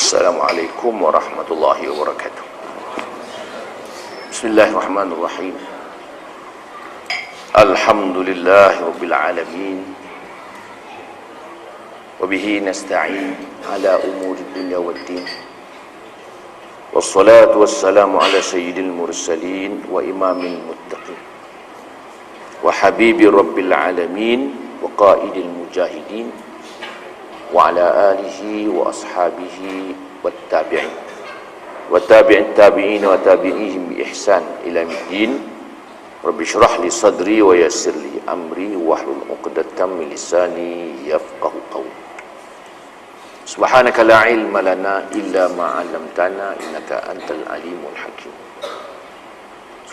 Assalamualaikum warahmatullahi wabarakatuh. Bismillahirrahmanirrahim. Alhamdulillahi rabbil alamin. Wabihi nasta'in ala umuri dunya waddin. Wassalatu wassalamu ala sayyidil mursalin wa imamil muttaqin wa habibi rabbil alamin wa qaidil mujahidin wa ala alihi wa ashabihi wattabi'in wa tabi'in tabi'in wa tabi'ihim bi ihsan ila middin. Rabbi shrah li sadri wa yassir li amri wahlul 'uqdatam min lisani yafqahu qawli. Subhanaka la ilma lana illa ma 'allamtana innaka antal alimul hakim.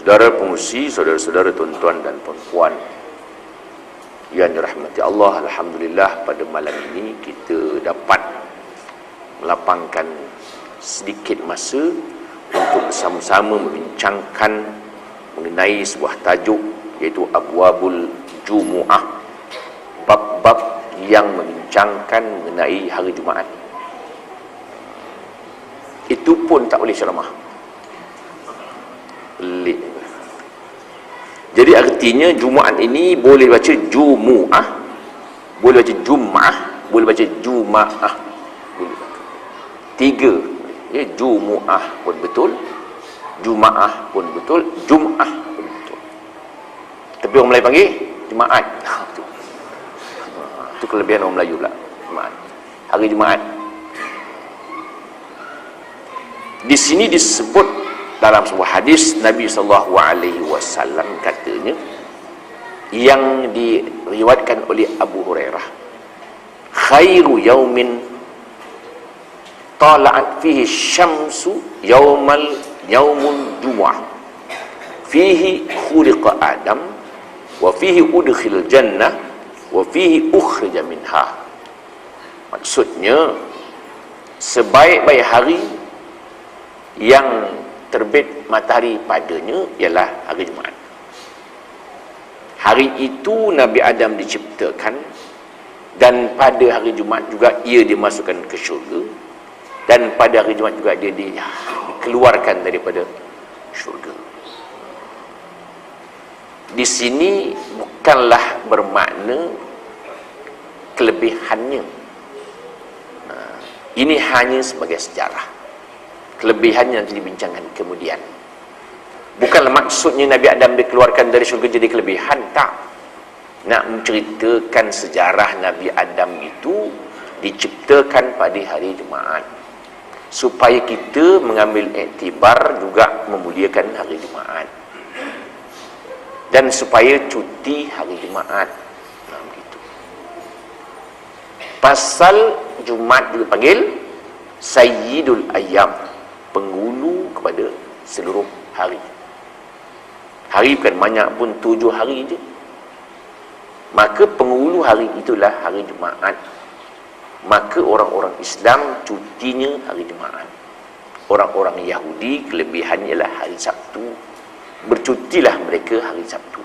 Saudara pengurusi, saudara-saudara, tuan-tuan dan puan-puan yang dirahmati Allah, alhamdulillah pada malam ini kita dapat melapangkan sedikit masa untuk bersama-sama membincangkan mengenai sebuah tajuk, iaitu Abwabul Jumu'ah, bab-bab yang membincangkan mengenai hari Jumaat. Itu pun tak boleh ceramah, pelik. Jadi artinya Jumaat ini boleh baca Jumu'ah, boleh baca Jum'ah, boleh baca Juma'ah, boleh baca tiga ya. Jumu'ah pun betul, Juma'ah pun betul, Jum'ah pun betul. Tapi orang Melayu panggil Jumaat. Itu kelebihan orang Melayu pula, Jumaat, hari Jumaat. Di sini disebut dalam sebuah hadis Nabi SAW katanya, yang diriwayatkan oleh Abu Hurairah, khairu yaumin tala'at fihi syamsu yaumul jumu'ah fihi khuliqa Adam wa fihi udkhil jannah wa fihi ukhrija minha. Maksudnya, sebaik-baik hari yang terbit matahari padanya ialah hari Jumaat. Hari itu Nabi Adam diciptakan, dan pada hari Jumaat juga ia dimasukkan ke syurga, dan pada hari Jumaat juga dia dikeluarkan daripada syurga. Di sini bukanlah bermakna kelebihannya. Ini hanya sebagai sejarah. Kelebihannya nanti dibincangkan kemudian. Bukanlah maksudnya Nabi Adam dikeluarkan dari syurga jadi kelebihan, tak. Nak menceritakan sejarah Nabi Adam itu diciptakan pada hari Jumaat, supaya kita mengambil iktibar juga memuliakan hari Jumaat, dan supaya cuti hari Jumaat. Begitu. Pasal Jumaat juga panggil Sayyidul Ayyam, penghulu kepada seluruh hari. Hari bukan banyak pun, 7 hari je. Maka penghulu hari itulah hari Jumaat. Maka orang-orang Islam cutinya hari Jumaat. Orang-orang Yahudi kelebihannya ialah hari Sabtu, bercutilah mereka hari Sabtu.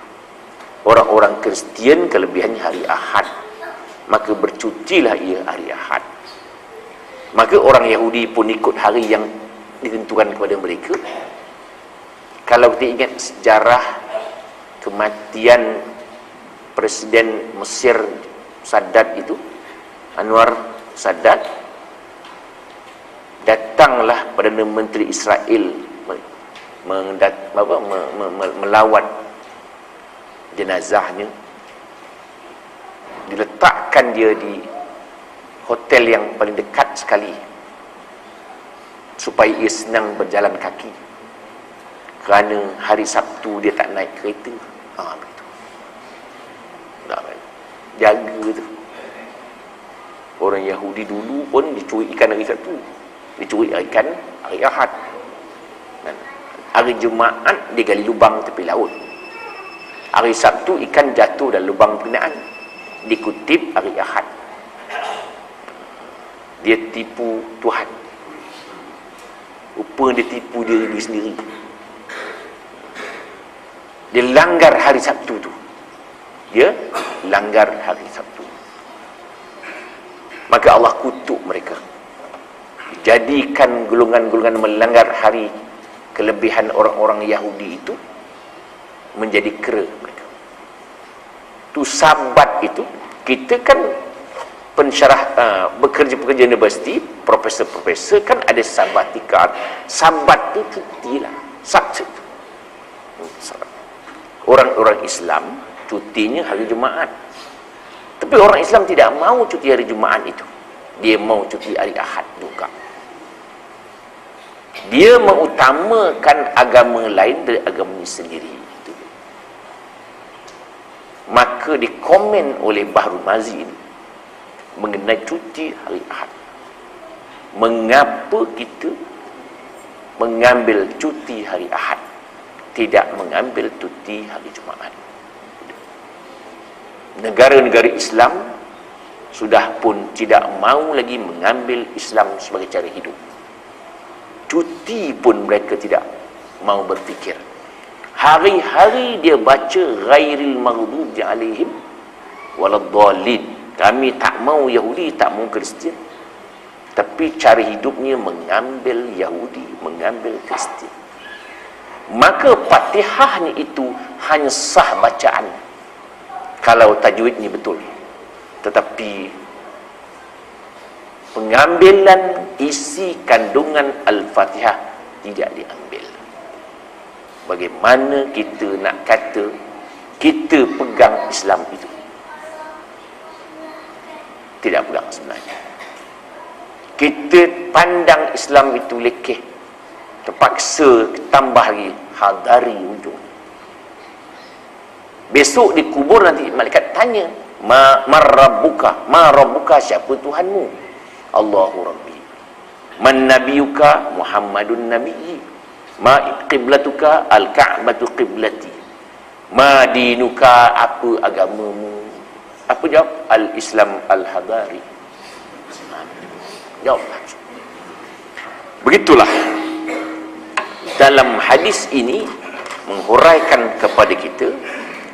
Orang-orang Kristian kelebihannya hari Ahad, maka bercutilah ia hari Ahad. Maka orang Yahudi pun ikut hari yang ditentukan kepada mereka. Kalau kita ingat sejarah kematian Presiden Mesir Sadat itu, Anwar Sadat, datanglah Perdana Menteri Israel melawat jenazahnya, diletakkan dia di hotel yang paling dekat sekali supaya ia senang berjalan kaki, kerana hari Sabtu dia tak naik kereta. Begitu. Jaga tu. Orang Yahudi dulu pun dicuri ikan hari Sabtu, dicuri ikan hari Ahad. Hari Jumaat dia gali lubang tepi laut. Hari Sabtu ikan jatuh dalam lubang penginaan, dikutip hari Ahad. Dia tipu Tuhan. Rupa dia tipu diri sendiri. Dia langgar hari Sabtu tu. Dia langgar hari Sabtu. Maka Allah kutuk mereka. jadikan golongan-golongan melanggar hari kelebihan orang-orang Yahudi itu menjadi kera mereka. Tu sabat itu, kita kan pensyarah bekerja-pekerja universiti, profesor-profesor kan ada sabatikal. Sabat tu cuti lah, Sabtu. Orang-orang Islam cutinya hari Jumaat. Tapi orang Islam tidak mau cuti hari Jumaat itu. Dia mau cuti hari Ahad juga. Dia mengutamakan agama lain dari agamanya sendiri. Itu. Maka dikomen oleh Bahrul Mazi mengenai cuti hari Ahad. Mengapa kita mengambil cuti hari Ahad, tidak mengambil cuti hari Jumaat? Negara-negara Islam sudah pun tidak mau lagi mengambil Islam sebagai cara hidup. Cuti pun mereka tidak mau berfikir. Hari-hari dia baca ghairil maghdubi alaihim waladdallin. Kami tak mau Yahudi, tak mau Kristian, tapi cara hidupnya mengambil Yahudi, mengambil Kristian. Maka Fatihahnya itu hanya sah bacaan kalau tajwidnya betul, tetapi pengambilan isi kandungan Al-Fatihah tidak diambil. Bagaimana kita nak kata kita pegang Islam itu? Tidak pegang sebenarnya. Kita pandang Islam itu lekeh, terpaksa tambah lagi hadari ujung. Besok di kubur nanti malaikat tanya, ma rabbuka, siapa Tuhanmu? Allahu Rabbi. Man nabiyuka? Muhammadun nabiyyi. Ma qiblatuka? Al-Ka'batu qiblati. Ma dinuka? Apa agamamu? Apa jawab? Al-Islam al-Hadari. Jawablah. Begitulah dalam hadis ini menghuraikan kepada kita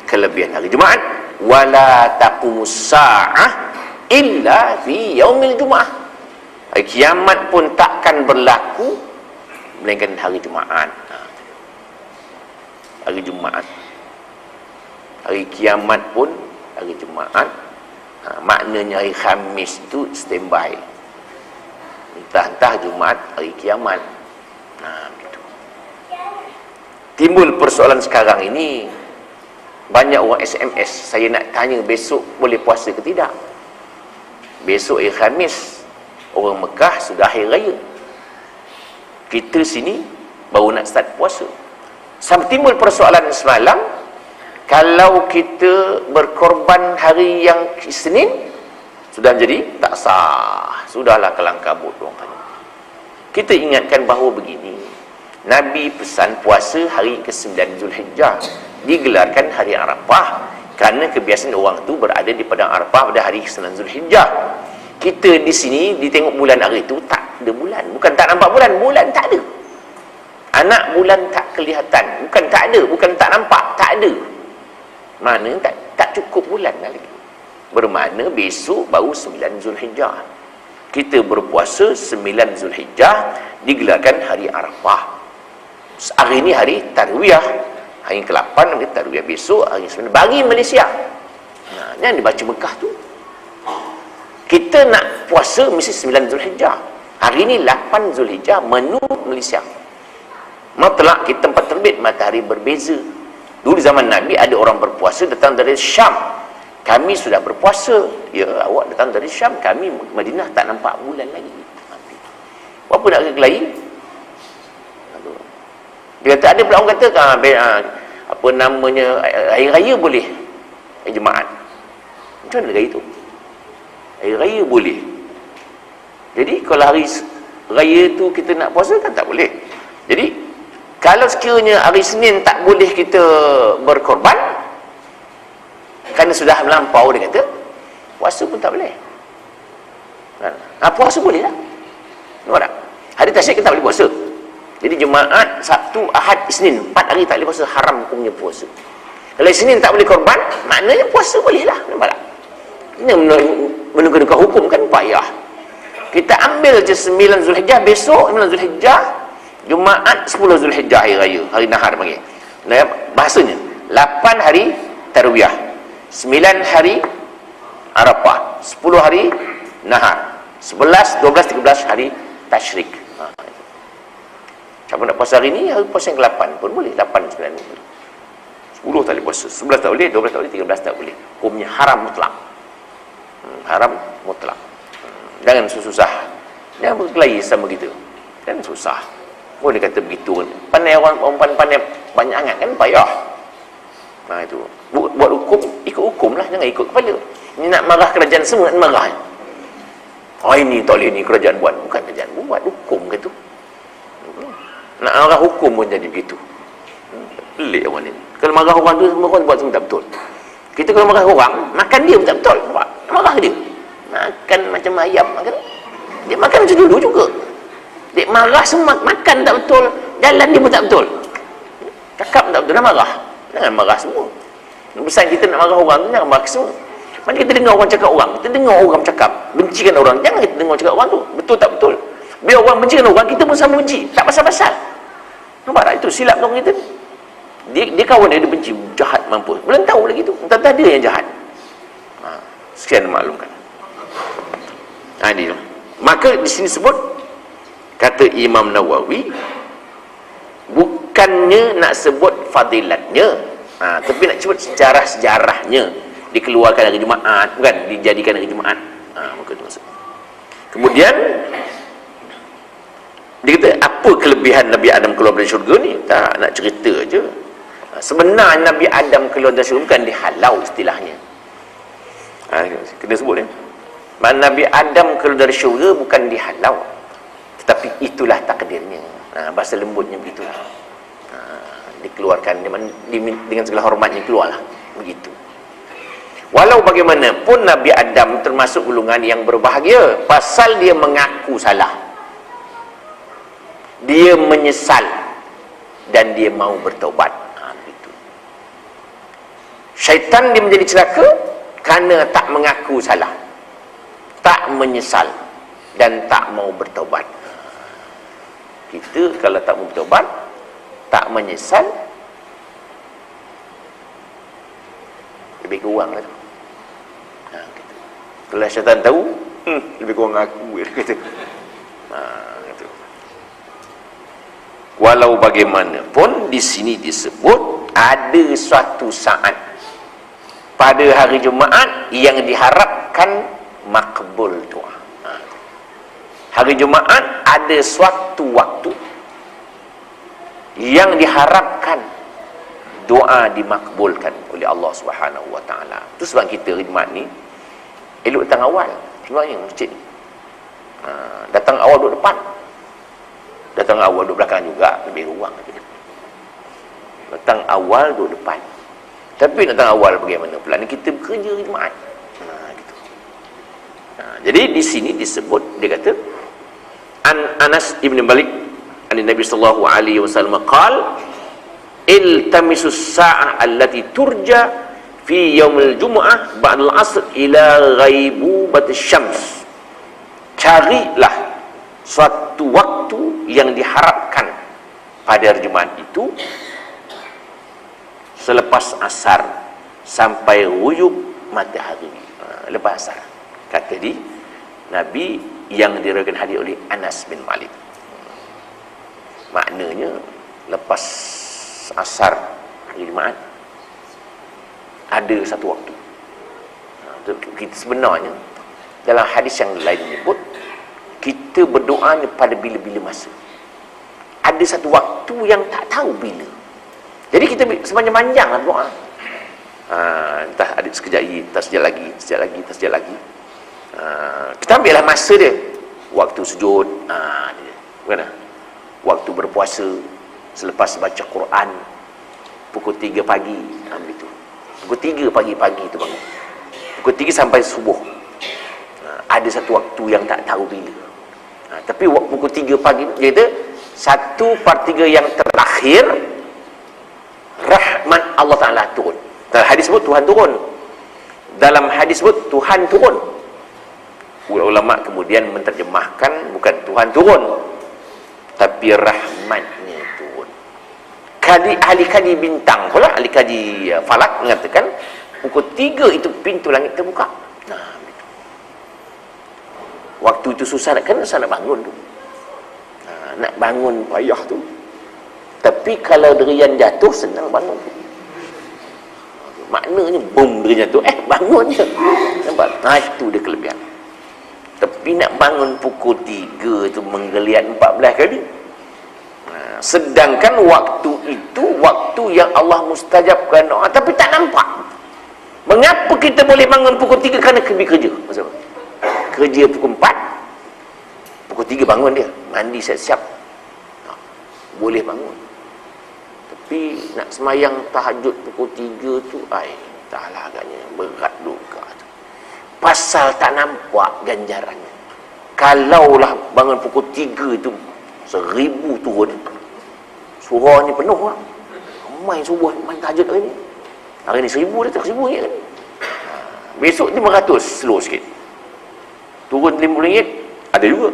kelebihan hari Jumaat. Wala taqumus sa'ah illa fi yaumil Jumaah. Hari kiamat pun takkan berlaku melainkan hari Jumaat. Hari Jumaat. Hari kiamat pun hari Jumaat. Maknanya hari Khamis itu standby. Entah-entah Jumaat, hari kiamat. Gitu. Timbul persoalan sekarang ini, banyak orang SMS, saya nak tanya besok boleh puasa ke tidak? Besok hari Khamis, orang Mekah sudah hari raya, kita sini baru nak start puasa. Sampai timbul persoalan semalam, kalau kita berkorban hari yang Isnin, sudah jadi tak sah, sudahlah kelang kabut orang kata. Kita ingatkan bahawa begini, Nabi pesan puasa hari ke-9 Zulhijjah, digelarkan hari Arafah kerana kebiasaan orang tu berada di padang Arafah pada hari ke-9 Zulhijjah. Kita di sini ditengok bulan hari itu tak ada bulan, bukan tak nampak bulan, bulan tak ada. Anak bulan tak kelihatan, bukan tak ada, bukan tak nampak, tak ada. Mana tak cukup bulan lagi. Bermakna besok baru 9 Zulhijjah. Kita berpuasa 9 Zulhijjah, digelarkan hari Arafah. Hari ini hari Tarwiyah, hari ke-8 hari Tarwiyah, besok hari 9 bagi Malaysia. Yang dibaca Mekah tu, kita nak puasa mesti 9 Zulhijjah. Hari ini 8 Zulhijjah menurut Malaysia. Matlak kita tempat terbit matahari berbeza. Dulu zaman Nabi ada orang berpuasa datang dari Syam. Kami sudah berpuasa. Ya, awak datang dari Syam, kami Madinah tak nampak bulan lagi. Apa nak kelahi? Dia kata, ada pula orang kata apa namanya, hari raya boleh, hari Jumaat. Macam mana hari itu? Hari raya boleh. Jadi kalau hari raya tu kita nak puasa kan tak boleh. Jadi kalau sekiranya hari Senin tak boleh kita berkorban kerana sudah melampau, dia kata puasa pun tak boleh. Puasa boleh lah. Nampak tak? Hari tasyrik kita tak boleh puasa. Jadi Jumaat, Sabtu, Ahad, Isnin, 4 hari tak boleh puasa, haram hukumnya puasa. Kalau Isnin tak boleh korban, maknanya puasa boleh lah. Nampak tak? Ini menegakkan hukum kan payah. Kita ambil je 9 Zulhijjah, besok 9 Zulhijjah, Jumaat 10 Zulhijjah, hari raya, hari nahar panggil. Nah, bahasanya 8 hari tarwiyah, 9 hari Arafah, 10 hari nahar, 11, 12, 13 hari tasyrik. Siapa nak puasa hari ni, hari puasa yang ke-8 pun boleh, 8, 9 boleh. 10 tak boleh puasa, 11 tak boleh, 12 tak boleh, 13 tak boleh. Hukumnya haram mutlak. Haram mutlak. Jangan susah. Jangan berkelahi sama gitu. Jangan susah. Boleh kata begitu. Pandai orang pandai banyak angan kan payah. Nah itu. Buat hukum, ikut hukum lah, jangan ikut kepala. Ni nak marah kerajaan semua nak marah. Oh ini tak boleh ni kerajaan buat. Bukan kerajaan buat, hukum ke tu. Nak marah hukum pun jadi begitu. Pelik orang ni. Kalau marah orang tu semua orang buat semua tak betul. Kita kalau marah orang, makan dia pun tak betul. Nampak? Marah dia. Makan macam ayam makan. Dia makan macam dulu juga. Dia marah semua makan tak betul, jalan dia pun tak betul. Cakap tak betul, dah marah. Jangan marah semua. Pesan kita nak marah orang tu jangan marah semua. Mana kita dengar orang cakap orang, kita dengar orang cakap, bencikan orang, jangan kita dengar cakap orang tu. Betul tak betul. Biar orang bencikan orang, kita pun sama benci. Tak pasal-pasal. Nampak tak? Itu silap orang kita. Dia kawan dia benci, jahat mampus. Belum tahu lagi tu. Entah dia yang jahat. Sekian maklumkan. Dia. Maka di sini sebut, kata Imam Nawawi, bukannya nak sebut fadilatnya, tapi nak sebut sejarah-sejarahnya. Dikeluarkan hari Jumaat, bukan dijadikan hari Jumaat. Maka itu maksud. Kemudian dia kata, apa kelebihan Nabi Adam keluar dari syurga ni? Tak nak cerita je. Sebenarnya Nabi Adam keluar dari syurga bukan dihalau istilahnya. Kena sebut ni. Nabi Adam keluar dari syurga bukan dihalau, tetapi itulah takdirnya. Bahasa lembutnya begitu. Dikeluarkan dengan segala hormatnya, keluarlah begitu. Walau bagaimanapun Nabi Adam termasuk golongan yang berbahagia, pasal dia mengaku salah, dia menyesal, dan dia mau bertaubat. Begitu. Syaitan dia menjadi celaka kerana tak mengaku salah, tak menyesal, dan tak mau bertaubat. Kita kalau tak mau bertaubat, tak menyesal, lebih kurang lah tu. Gitu. Kalau syaitan tahu, lebih kurang aku dia kata. Gitu. Walau bagaimanapun di sini disebut ada suatu saat pada hari Jumaat yang diharapkan makbul doa. Hari Jumaat ada suatu waktu yang diharapkan doa dimakbulkan oleh Allah Subhanahu wa taala. Itu sebab kita hari Jumaat ni elok datang awal sebenarnya masjid. Datang awal duduk depan. Datang awal duduk belakang juga, lebih ruang lagi. Datang awal duduk depan. Tapi datang awal bagaimana pula ni, kita bekerja hari Jumaat. Gitu. Jadi di sini disebut, dia kata Anas ibn Malik Nabi sallallahu alaihi wasallam qala iltamisus sa'ah allati turja fi yaumil jumu'ah ba'dal asr ila ghaibubatis syams. Carilah suatu waktu yang diharapkan pada hari Jumaat itu selepas asar sampai ruyub matahari. Lepas asar, kata di Nabi yang diriwayatkan hadis oleh Anas bin Malik. Maknanya lepas asar hari Jumaat ada satu waktu. Kita sebenarnya dalam hadis yang lain menyebut kita berdoa pada bila-bila masa. Ada satu waktu yang tak tahu bila. Jadi kita sepanjang-panjang lah doa. Entah ada sekejap lagi, tak sekejap lagi, sekejap lagi, tak sekejap lagi. Kita ambillah masa dia. Waktu sujud, bukan? Waktu berpuasa, selepas baca Quran, pukul 3 pagi, ambil itu. Pukul 3 pagi-pagi tu bangun. Pukul 3 sampai subuh. Ada satu waktu yang tak tahu bila. Tapi pukul 3 pagi, dia kata 1/3 yang terakhir rahmat Allah Ta'ala turun. Dalam hadis sebut Tuhan turun. Dalam hadis sebut Tuhan turun. ulama kemudian menterjemahkan bukan Tuhan turun, tapi rahmatnya turun. Ahli kadi bintang pula, ahli kadi falak mengatakan pukul 3 itu pintu langit terbuka. Nah, begitu. Waktu itu susah nak bangun tu. Nak bangun payah tu. Tapi kalau derian jatuh senang bangun. Maknanya bom derian jatuh, bangun je. Nampak? Itu dia kelebihan. Tapi nak bangun pukul 3 tu menggeliat 14 kali. Sedangkan waktu itu waktu yang Allah mustajabkan doa, tapi tak nampak. Mengapa kita boleh bangun pukul 3? Kerana pergi kerja. Maksud apa? Kerja pukul 4, pukul 3 bangun dia, mandi siap-siap, boleh bangun. Tapi nak semayang tahajud pukul 3 tu, entahlah agaknya berat juga tu. Pasal tak nampak ganjarannya. Kalaulah bangun pukul 3 tu 1000 turun, surah ni penuh lah, main subuh, main tahajud hari ni. Hari ni 1000 dah, 1000 ringgit kan. Besok 500, slow sikit. Turun RM50, ada juga.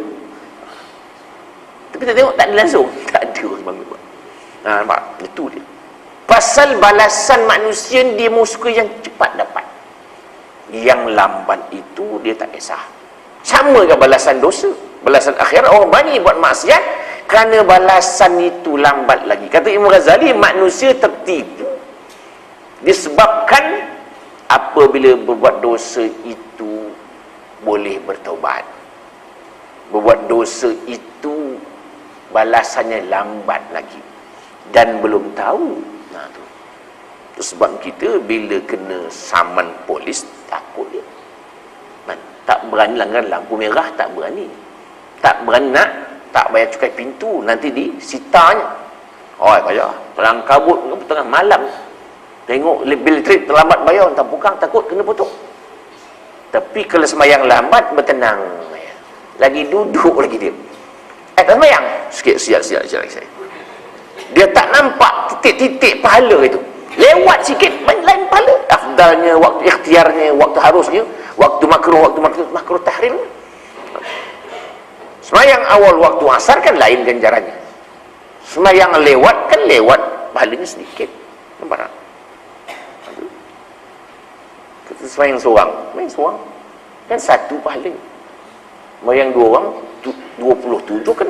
Tapi kita tengok tak ada langsung, tak ada bangun. Nampak? Itu dia. Pasal balasan manusia dia suka yang cepat dapat. Yang lambat itu dia tak kisah. Sama ke balasan dosa, balasan akhirat. Orang banyak buat maksiat kerana balasan itu lambat lagi. Kata Imam Ghazali, manusia tertipu disebabkan apabila berbuat dosa itu boleh bertaubat. Berbuat dosa itu balasannya lambat lagi dan belum tahu. Itu sebab kita bila kena saman polis takut dia. Tak berani langgar lampu merah, tak berani. Tak berani nak, tak bayar cukai pintu, nanti disitanya. Payah. Pelang kabut tengah malam, tengok bil trip terlambat bayar, entah bukan, takut kena potong. Tapi kalau semayang lambat, bertenang. Lagi duduk lagi dia. Tak semayang. Sikit, siap. Dia tak nampak titik-titik pahala itu. Lewat sikit, lain pahala. Afdalnya, waktu ikhtiarnya, waktu harusnya, waktu makruh tahrim. Semayang awal waktu asar kan lain ganjarannya. Semayang lewat kan lewat, pahalanya sedikit. Nampak tak? Kita semayang seorang, main seorang kan satu pahala. Semayang 2 orang 27 kan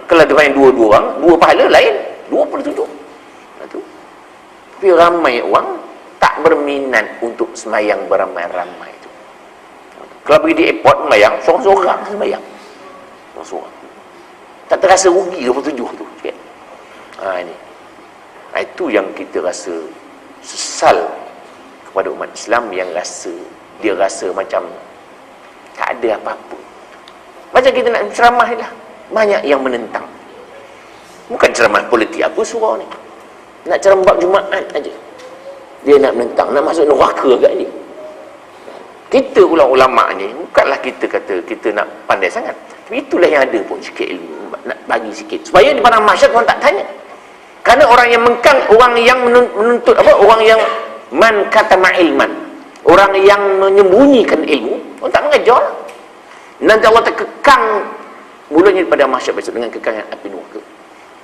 kalau dia main 2 orang, 2 pahala lain 27. Tapi ramai orang tak berminat untuk semayang beramai-ramai itu. Kalau pergi di airport semayang, seorang-seorang semayang. Seorang. Tak terasa rugi 27 tu. Ini. Itu yang kita rasa sesal kepada umat Islam, yang dia rasa macam tak ada apa-apa. Macam kita nak ceramah ni lah, banyak yang menentang. Bukan ceramah politik apa surau ni, nak ceramah bab Jumaat aja dia nak menentang, nak masuk neraka kat dia. Kita ulama ni bukanlah kita kata kita nak pandai sangat, tapi itulah yang ada pun sikit ilmu, nak bagi sikit supaya di padang mahsyar orang tak tanya. Kerana orang yang mengkang, orang yang menuntut orang yang man katama ilman, orang yang menyembunyikan ilmu, orang tak mengajar. Nanti Allah terkekang mulutnya pada mahsyar besok dengan kekangan api neraka.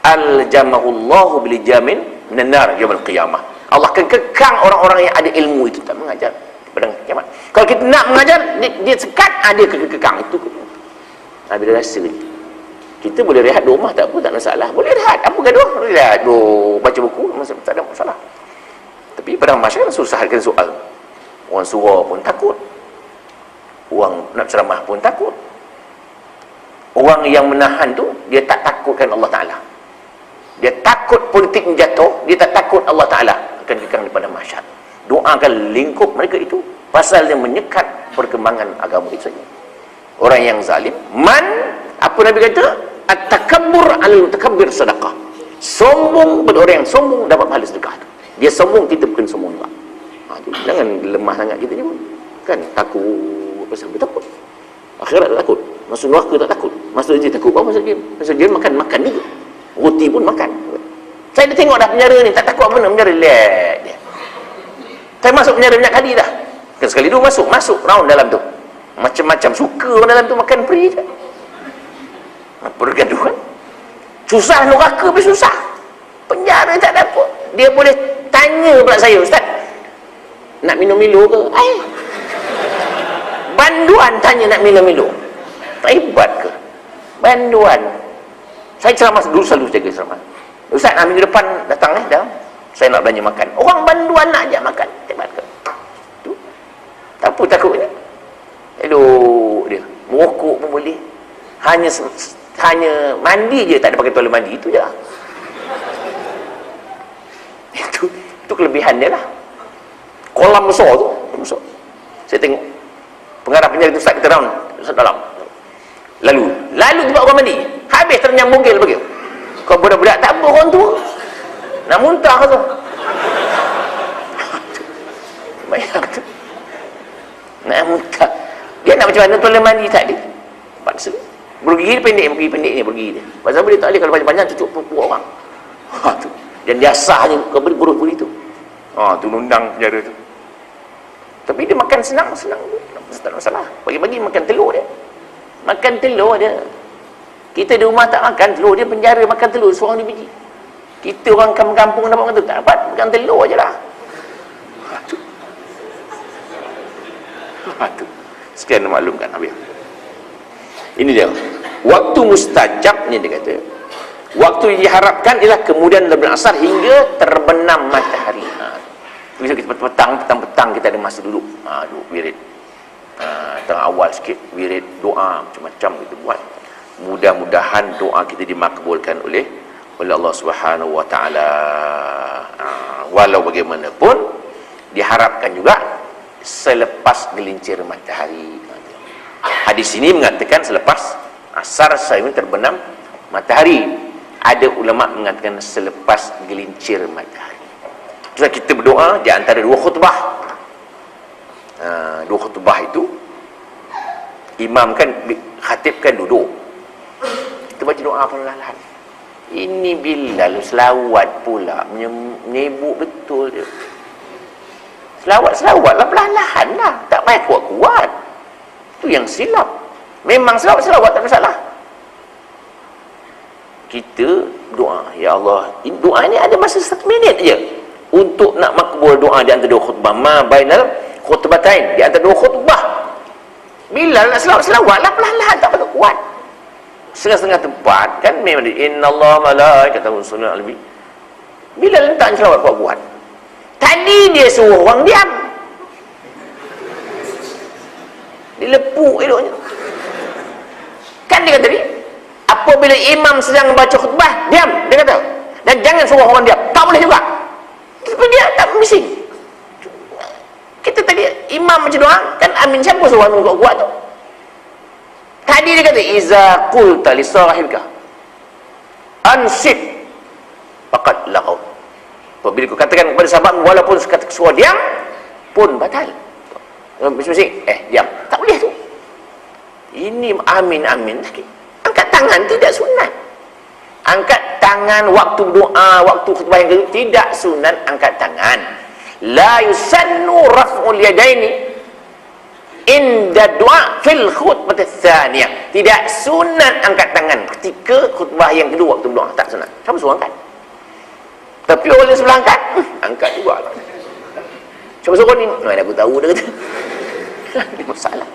Al-jamahullahu bil jamin minan nar yaumil qiyamah. Allah akan kekang orang-orang yang ada ilmu itu tak mengajar pada kiamat. Kalau kita nak mengajar, dia sekat, ada kekang itu. Bila rasa kita boleh rehat di rumah tak apa, tak ada masalah. Boleh rehat, apa gaduh? Boleh rehat, baca buku, tak ada masalah. Tapi pada masyarakat susahkan soal. Orang surau pun takut, orang nak ceramah pun takut. Orang yang menahan tu, dia tak takutkan Allah Ta'ala. Dia takut politik jatuh, dia tak takut Allah Ta'ala akan kekang daripada mahsyar. Doakan lingkup mereka itu, pasal dia menyekat perkembangan agama itu saja. Orang yang zalim, apa Nabi kata? At-takabbur al-mutakabbir sedekah. Sombong pada orang yang sombong dapat pahala sedekah tu. Dia sombong, kita bukan sombong juga. Jangan lemah sangat kita ni pun. Kan takut, pasal takut. Akhirat tak takut, masuk neraka tak takut, masuk je takut apa? Masuk je makan juga, roti pun makan. Saya dah tengok dah penjara ni, tak takut apa nak penjara, lihat dia. Saya masuk penjara banyak kali dah, kan sekali dua masuk round dalam tu, Macam-macam suka orang dalam tu makan peri je. Pergaduhan. Susah neraka pun susah. Penjara tak dapat. Dia boleh tanya pula saya, Ustaz, nak minum Milo ke? Banduan tanya nak minum Milo. Tak hebat ke? Banduan. Saya ceramah dulu, selalu jaga ceramah. Ustaz, minggu depan datang dah. Saya nak belanja makan. Orang banduan nak ajak makan. Hebat ke? Tu. Tak apa takutnya. Elok dia. Merokok pun boleh. Hanya mandi je tak ada pakai toilet mandi, itu je lah. Itu kelebihan dia lah. Kolam besar tu, besar. Saya tengok pengarah penjara tu, Ustaz kita round dalam. Lalu tempat orang mandi, habis ternyam bogel bagi. Kau budak-budak tak apa orang tua. Nak muntah tu. Bayang tu. Nak muntah. Dia nak macam mana toilet mandi tak ada. Paksa. Bergigi pendek ni bergigi dia. Pasal dia tak boleh kalau banyak-banyak cucuk perut orang. Tu. Dan dia asahnya ke buruh-buruh itu. Tu nundang penjara tu. Tapi dia makan senang tu. Tak ada masalah. Bagi-bagi makan telur dia. Makan telur dia. Kita di rumah tak makan telur, dia penjara makan telur seorang dibiji. Kita orang kampung dapat makan telur, tak dapat, makan telur je lah. Tu. Sekian maklumkan habis. Ini dia. Waktu mustajab ni dia kata. Waktu yang diharapkan ialah kemudian lebih asar hingga terbenam matahari. Bisa kita petang-petang kita ada masa duduk. Duduk wirid. Tengah awal sikit wirid, doa macam-macam kita buat. Mudah-mudahan doa kita dimakbulkan oleh Allah Subhanahu wa taala. Walau bagaimanapun diharapkan juga selepas gelincir matahari. Hadis ini mengatakan selepas asar sehingga terbenam matahari. Ada ulama mengatakan selepas gelincir matahari. Terus kita berdoa di antara dua khutbah. Dua khutbah itu imam kan khatib kan duduk. Kita baca doa perlahan-lahan. Ini Bilal selawat pula, menyebut betul dia. Selawat lah perlahan-lahan lah, tak payah kuat-kuat. Itu yang silap. Memang selawat tak masalah. Kita doa, ya Allah, doa ini ada masa 1 minit je untuk nak makbul doa di antara dua khutbah. Ma bainal khutbatain, di antara dua khutbah. Bila nak selawat lah perlahan-lahan, tak patut kuat. Setengah-setengah tempat kan memang innallaha malaikatahu yusholluna 'alan nabi. Bila letak selawat kuat-kuat. Tadi dia suruh orang diam. Dilepuk eloknya. Kan dia kata tadi, apabila imam sedang membaca khutbah, diam, dia kata. Dan jangan suruh orang diam. Tak boleh juga. Tapi dia tak bising. Kita tadi imam macam doa, kan amin siapa suruh amin kuat-kuat tu? Tadi dia kata iza qulta li sahibka ansit faqad laqaw. Apabila kau katakan kepada sahabatmu walaupun sekata suruh diam pun batal. Bising-bising, diam. Tak boleh tu. Ini amin sikit. Angkat tangan tidak sunat. Angkat tangan waktu doa, waktu khutbah yang kedua tidak sunat angkat tangan. La yusannu raf'ul yadaini inda doa fil khutbah tsaniyah. Tidak sunat angkat tangan ketika khutbah yang kedua waktu doa, tak sunat. Siapa suruh angkat? Tapi orang yang sebelah angkat juga lah. Siapa suruh ni? Mana aku tahu dia kata. Ini masalah.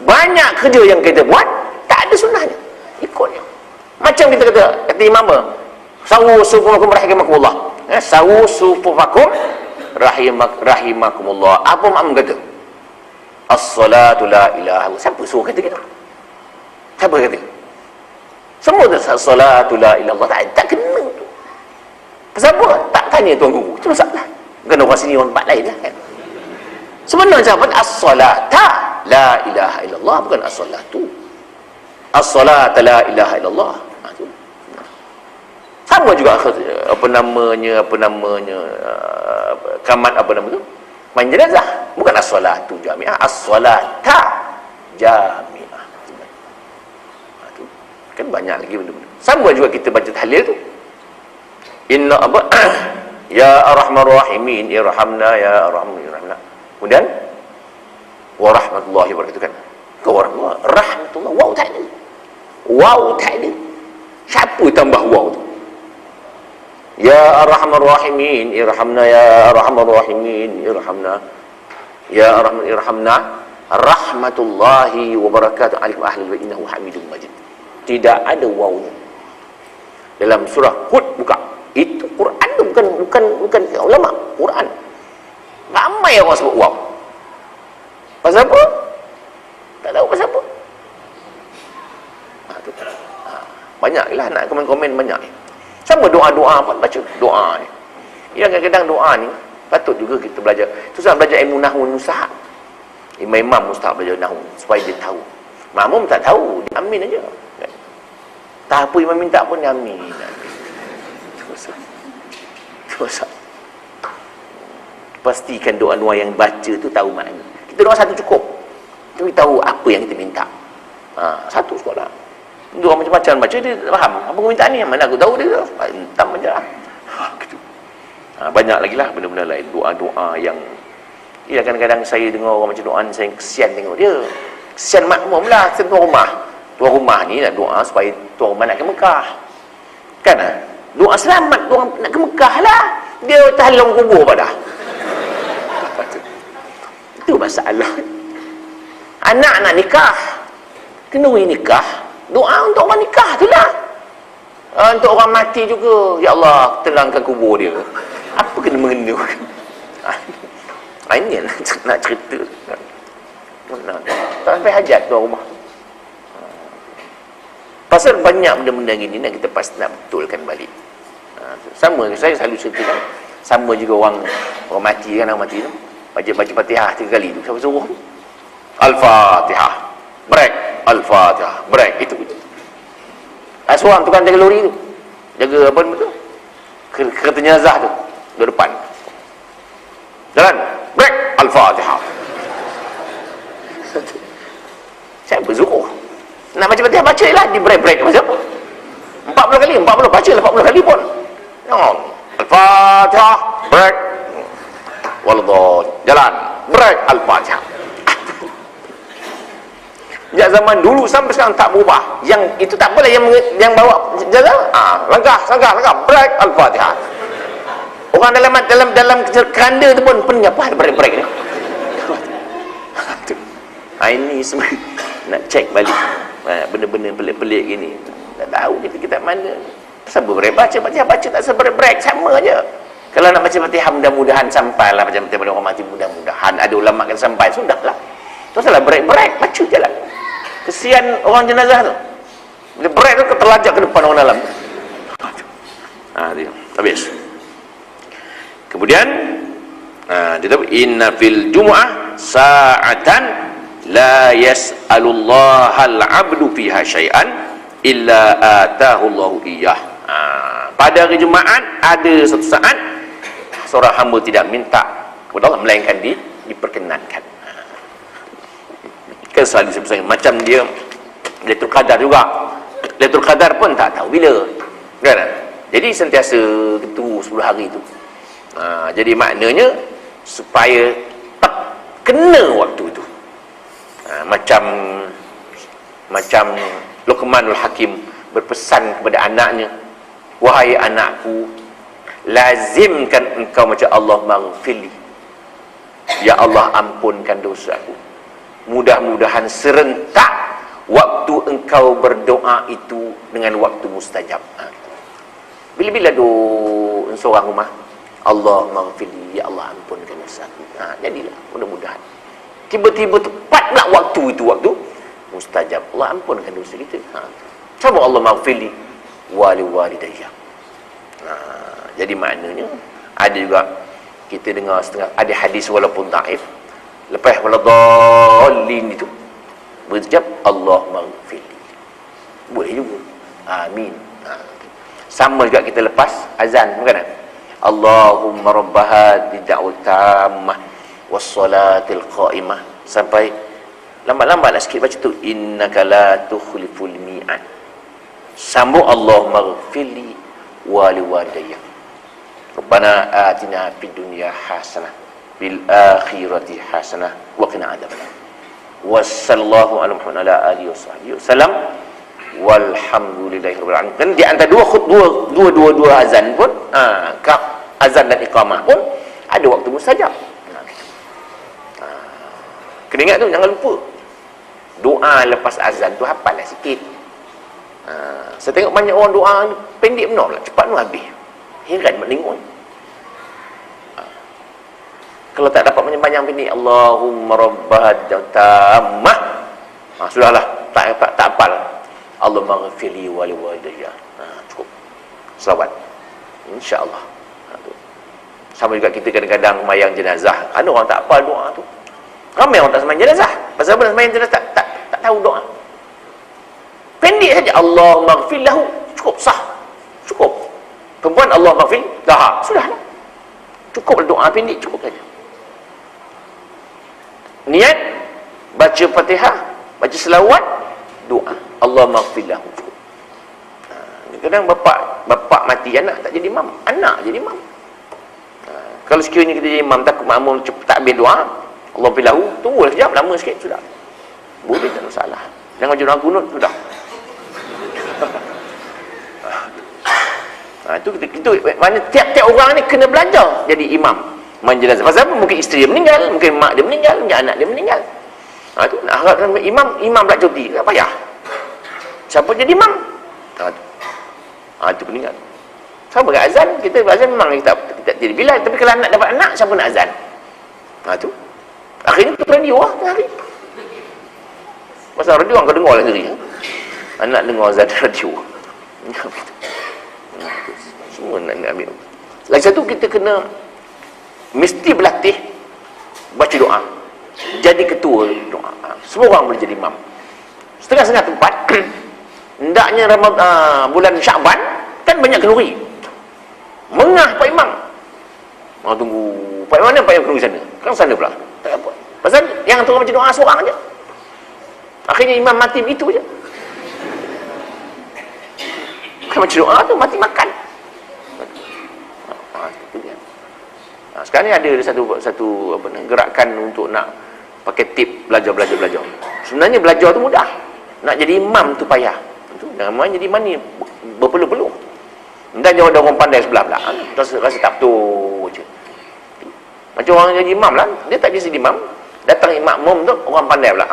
Banyak kerja yang kita buat tak ada sunnahnya. Ikutnya. Macam kita kata imam apa? Sawu sufufakum rahimakumullah. Sawu sufufakum rahimakumullah. Apa makmum kata? As-salatu la ilaha illallah. Siapa suruh kata gitu? Siapa kata? Semua tu as-salatu la ilaha illallah. Tak kena tu. Pasal apa? Tak tanya tuan guru. Itu masalah. Bukan orang sini orang tempat lain lah kan. Sebenarnya siapa? As-salata la ilaha illallah, bukan as-salatu. As-salata la ilaha illallah. Sama juga apa namanya kamat apa nama tu? Main jenazah, bukan as-salatu jami'ah, as-salata jami'ah. Tu kan banyak lagi benda-benda. Sama juga kita baca tahlil tu. Inna apa? Ya arhamar rahimin irhamna ya arhamna. Kemudian wa rahmatullahi wa barakatuh kan. Kau rahmatullah, waw tak ada. Waw tak ada. Siapa tambah waw tu? Ya Arhamar Rahimin, irhamna ya Arhamar Rahimin, irhamna. Ya Arhamar irhamna. Rahmatullahi wa barakatuh alaikum ahlul bait innahu Hamidum Majid. Tidak ada wawnya. Dalam surah Hud buka. Itu Quran tu bukan ulama, Quran. Ramai orang sebut waw. Pasal apa? Tak tahu pasal apa. Banyaklah nak komen-komen banyak ni. Sama doa-doa pun baca doa ni. Yang kadang-kadang doa ni patut juga kita belajar. Tu sebab belajar ilmu nahwu nusah. Imam mustahak belajar nahwu supaya dia tahu. Makmum tak tahu, dia amin aja. Tak apa imam minta pun dia amin. Terus. Pastikan doa-doa yang baca tu tahu makna. Kita doa satu cukup. Tapi tahu apa yang kita minta. Satu sekolah. Doa macam-macam baca dia faham. Apa permintaan ni? Mana aku tahu dia. Entam aja lah. Gitu. Banyak lagi lah benda-benda lain. Doa-doa yang kadang-kadang saya dengar orang macam doa ni, saya kesian tengok dia. Kesian makmum lah, kesian tuan rumah. Tuan rumah ni nak doa supaya tuan rumah nak ke Mekah. Kan? Doa selamat tuan nak ke Mekah lah. Dia tahlong kubur pada. Itu masalah. Anak nak nikah, kenduri nikah, doa untuk orang nikah tu lah. Untuk orang mati juga, ya Allah tenangkan kubur dia. Apa kena mengena? Ini nak cerita. Tak sampai hajat tuan rumah. Pasal banyak benda-benda gini nak kita pasti nak betulkan balik. Sama saya selalu ceritakan. Sama juga orang mati kan, orang mati tu baca Fatihah 3 kali tu. Siapa suruh? Al-Fatihah. Break. Al-Fatihah. Break. Itu. Seorang tukang jaga lori tu. Jaga apa tu? Kereta jenazah tu. Di depan. Jalan. Break. Al-Fatihah. Siapa suruh? Nak baca Fatihah, baca lah. Di break. Macam apa? 40 kali. 40. Baca lah 40 kali pun. Al-Fatihah. Break. Waladhan. Jalan. Break. Al-Fatihah. Sejak zaman dulu sampai sekarang tak berubah. Yang itu tak boleh yang bawa jalan. Langkah. Break. Al-Fatihah. Orang dalam keranda tu pun pening apa break ni. Ini semua nak cek balik. Benda-benda pelik-pelik gini. Tak tahu kita mana. Sebab baca tak seberat sama aja. Kalau nak baca Fatihah mudah-mudahan sampailah macam daripada orang mati, mudah-mudahan ada ulama kata sampai, sudahlah. Tu salah break baca jalan. Kesian orang jenazah tu. Bila break tu terlajak ke depan orang dalam. Dia habis. Kemudian dia tahu inna fil jumu'ah sa'atan la yas'alullahal 'abdu fiha syai'an illa atahu Allahu iyyah. Pada hari Jumaat ada satu saat seorang hamba tidak minta kepada Allah melainkan diperkenankan. Kan selalu saya macam dia Lailatul Qadar juga. Lailatul Qadar pun tak tahu bila. Kan? Jadi sentiasa itu 10 hari itu. Jadi maknanya supaya tak kena waktu itu. Macam Luqmanul Hakim berpesan kepada anaknya, wahai anakku, lazimkan engkau macam Allah maghfirli, ya Allah ampunkan dosaku. Mudah-mudahan serentak waktu engkau berdoa itu dengan waktu mustajab. Bila-bila doa seorang rumah, Allah maghfirli, ya Allah ampunkan dosaku. Jadilah mudah-mudahan tiba-tiba tepat pula waktu itu, waktu mustajab. Allah ampunkan dosa kita. Coba Allah maghfirli wali walidayya. Jadi maknanya ada juga kita dengar setengah ada hadis walaupun dhaif, lepas waladallin itu berucap Allah maghfirli. Boleh juga. Amin. Sama juga kita lepas azan, bukan? Allahumma rabba hadhihi da'wat tammah was salatil qa'imah sampai lambat-lambatlah sikit baca tu innaka la tukhliful mi'ad. Sambung Allahumma maghfirli wa liwalidayya. Rabbana atina fid dunya hasanah bil akhirati hasanah wa qina adzabannar. Wassallallahu ala Muhammad ala alihi wasallam. Walhamdulillahirabbil alamin. Kan di antara dua azan pun, azan dan iqamah pun ada waktu mustajab. Kena ingat tu, jangan lupa. Doa lepas azan tu hafallah sikit. Saya tengok banyak orang doa pendek benar lah, cepat tu habis. Heran nak tengok. Kalau tak dapat panjang-panjang pendek, Allahumma rabbah tammah. Sudahlah, tak hafal. Allahumma ghafirli wa liwalidayya. Cukup. Selawat. Insya-Allah. Sama juga kita kadang-kadang sembahyang jenazah. Ada orang tak hafal doa tu. Ramai orang tak sembahyang jenazah. Pasal apa sembahyang jenazah tak tahu doa. Pendek saja, Allahumma ghafir lahu. Cukup, sah. Cukup. Perempuan Allah ghafir laha. Sudahlah. Cukup doa pendek, cukup saja. Niat baca Fatihah, baca selawat, doa. Allahumma ghafir lahu. Cukup. Kadang bapak mati, anak tak jadi imam. Anak jadi imam. Kalau sekiranya kita jadi imam, takut makmum tak habis doa, Allah ghafir lahu, tunggulah sekejap, lama sikit, sudah. Boleh, tak ada masalah. Jangan jurnal kunut, sudah. Itu mana tiap-tiap orang ni kena belajar jadi imam menjenazah. Pasal apa? Mungkin isteri dia meninggal, mungkin mak dia meninggal, mungkin anak dia meninggal. Tu nak harapkan imam pula cuti, tak payah. Siapa jadi imam? Itu peninggal. Sama dengan azan, kita azan memang kita jadi bilal, tapi kalau anak dapat anak, siapa nak azan? Tu akhirnya tu radio lah hari. Pasal radio kau dengar lah sendiri. Anak dengar azan radio. Semua nak ambil. Lagi satu, kita kena mesti berlatih baca doa. Jadi ketua doa. Semua orang boleh jadi imam. Setengah-setengah tempat hendaknya bulan Syaban kan banyak kenduri. Mengah Pak Imam. Tunggu Pak Imam mana Pak Imam kenduri sana? Kan sana pula. Tak apa. Pasal yang tu baca doa seorang aja. Akhirnya imam mati begitu je. Kan baca doa tu mati makan. Sekarang ni ada satu gerakan untuk nak pakai tip belajar. Sebenarnya belajar tu mudah. Nak jadi imam tu payah. Namanya jadi imam ni berpeluh-peluh. Dan jangan ada orang pandai sebelah pula. Rasa tak betul je. Macam orang jadi imam lah, dia tak jadi imam. Datang makmum tu orang pandai pula.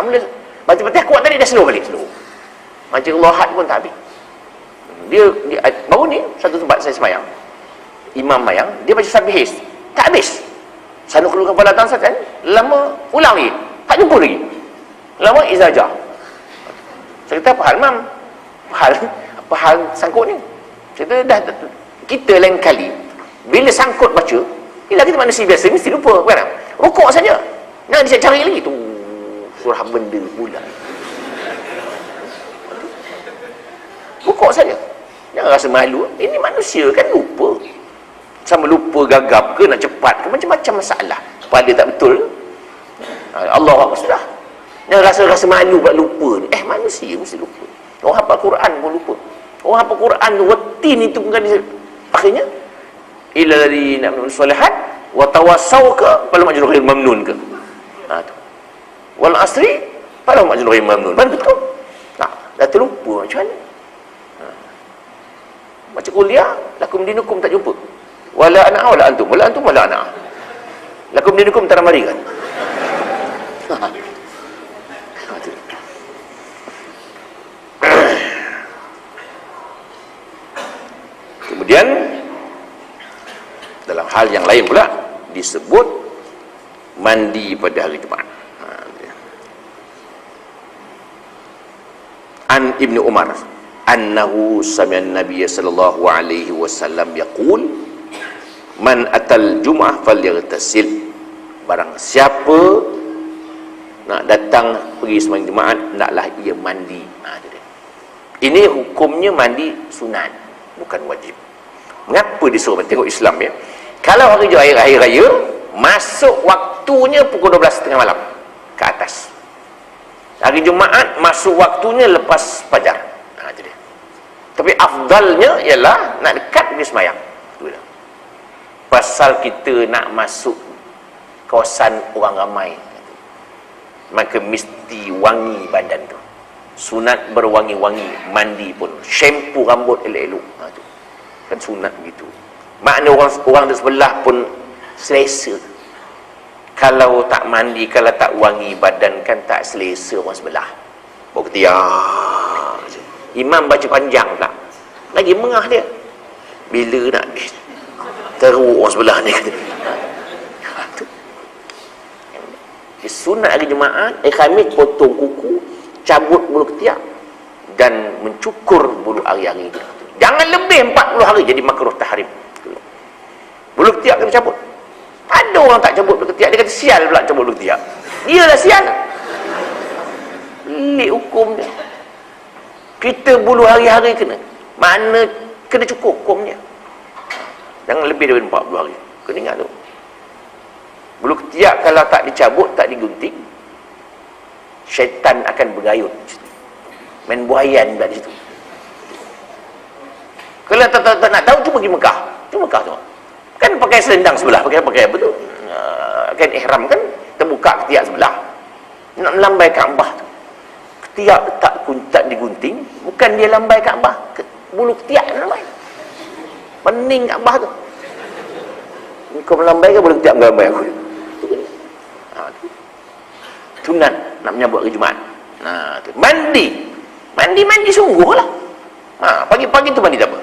Baca Fatihah kuat tadi dah slow balik. Macam Allah had pun tak habis. Dia baru ni satu tempat saya sembahyang. Imam mayang, dia baca sabihis. Tak habis. Sana keluar kepala tangan kan, lama ulang lagi. Tak jumpa lagi. Lama izajah. Saya kata, apa hal mam? Apa hal sangkut ni? Saya kata, kita lain kali bila sangkut baca, ialah kita manusia biasa mesti lupa, bukan? Rukuk saja. Jangan dia cari lagi tu surah benda pula. Rukuk saja. Jangan rasa malu. Ini manusia kan lupa. Sama lupa gagap ke nak cepat ke, macam-macam masalah. Kepala tak betul, Allah apa sudah. Jangan rasa malu buat lupa ni. Manusia mesti lupa. Orang hafal Quran pun lupa. Orang hafal Quran tu wetin itu bukan akhirnya illa ladina amanu solihat wa tawassau ka fal majruhil mamnun ke. Tu. Wal asri fal majruhil mamnun. Betul. Dah terlupa macam mana? Baca kuliah, lakum dinukum tak jumpa. Wala ana wala antum wala ana. Lakum dinukum tak mari kan. Kemudian dalam hal yang lain pula disebut mandi pada hari Jumaat. An Ibnu Umar annahu sami'a Nabiy sallallahu alaihi wasallam yaqul man atal jum'ah falyaghtasil. Barang siapa nak datang pergi sembahyang Jumaat, hendaklah ia mandi. Ini hukumnya mandi sunat, bukan wajib. Mengapa disuruh? Tengok Islam ya. Kalau hari raya masuk waktunya pukul 12.30 malam ke atas. Hari Jumaat masuk waktunya lepas fajar. Jadi. Tapi afdalnya ialah nak dekat pergi sembahyang. Pasal kita nak masuk kawasan orang ramai. maka mesti wangi badan tu. Sunat berwangi-wangi, mandi pun, shampoo rambut elok-elok. Tu kan sunat begitu. Makna orang di sebelah pun selesa. Kalau tak mandi, kalau tak wangi badan kan tak selesa orang sebelah. Bawa ketiak. Imam baca panjang tak, lagi mengah dia. Bila nak habis, teruk orang sebelah ni. Sunat hari Jumaat, Khamis potong kuku, cabut bulu ketiak dan mencukur bulu ari-ari dia. Jangan lebih 40 hari jadi makruh tahrim. Bulu ketiak kena cabut. Ada orang tak cabut bulu ketiak, dia kata sial pula cabut bulu ketiak. Dia lah sial. Pelik hukum dia. Kita bulu hari-hari kena. Mana kena cukup hukumnya. Jangan lebih daripada 40 hari. Kena ingat tu. Bulu ketiak kalau tak dicabut, tak digunting, syaitan akan bergayut. Main buayan pula di situ. Kalau tak nak tahu, tu pergi Mekah. Tu Mekah tu. Kan pakai selendang sebelah, pakai apa tu? Kain ihram kan, terbuka ketiak sebelah. Nak melambai Kaabah tu. Ketiak tak digunting, bukan dia lambai Kaabah. Bulu ketiak lambai. Pening Kaabah tu. Kau melambai ke bulu ketiak melambai aku? Sunat nak menyambut hari Jumaat. Tu. Mandi sungguh lah. Pagi-pagi tu mandi tak apa.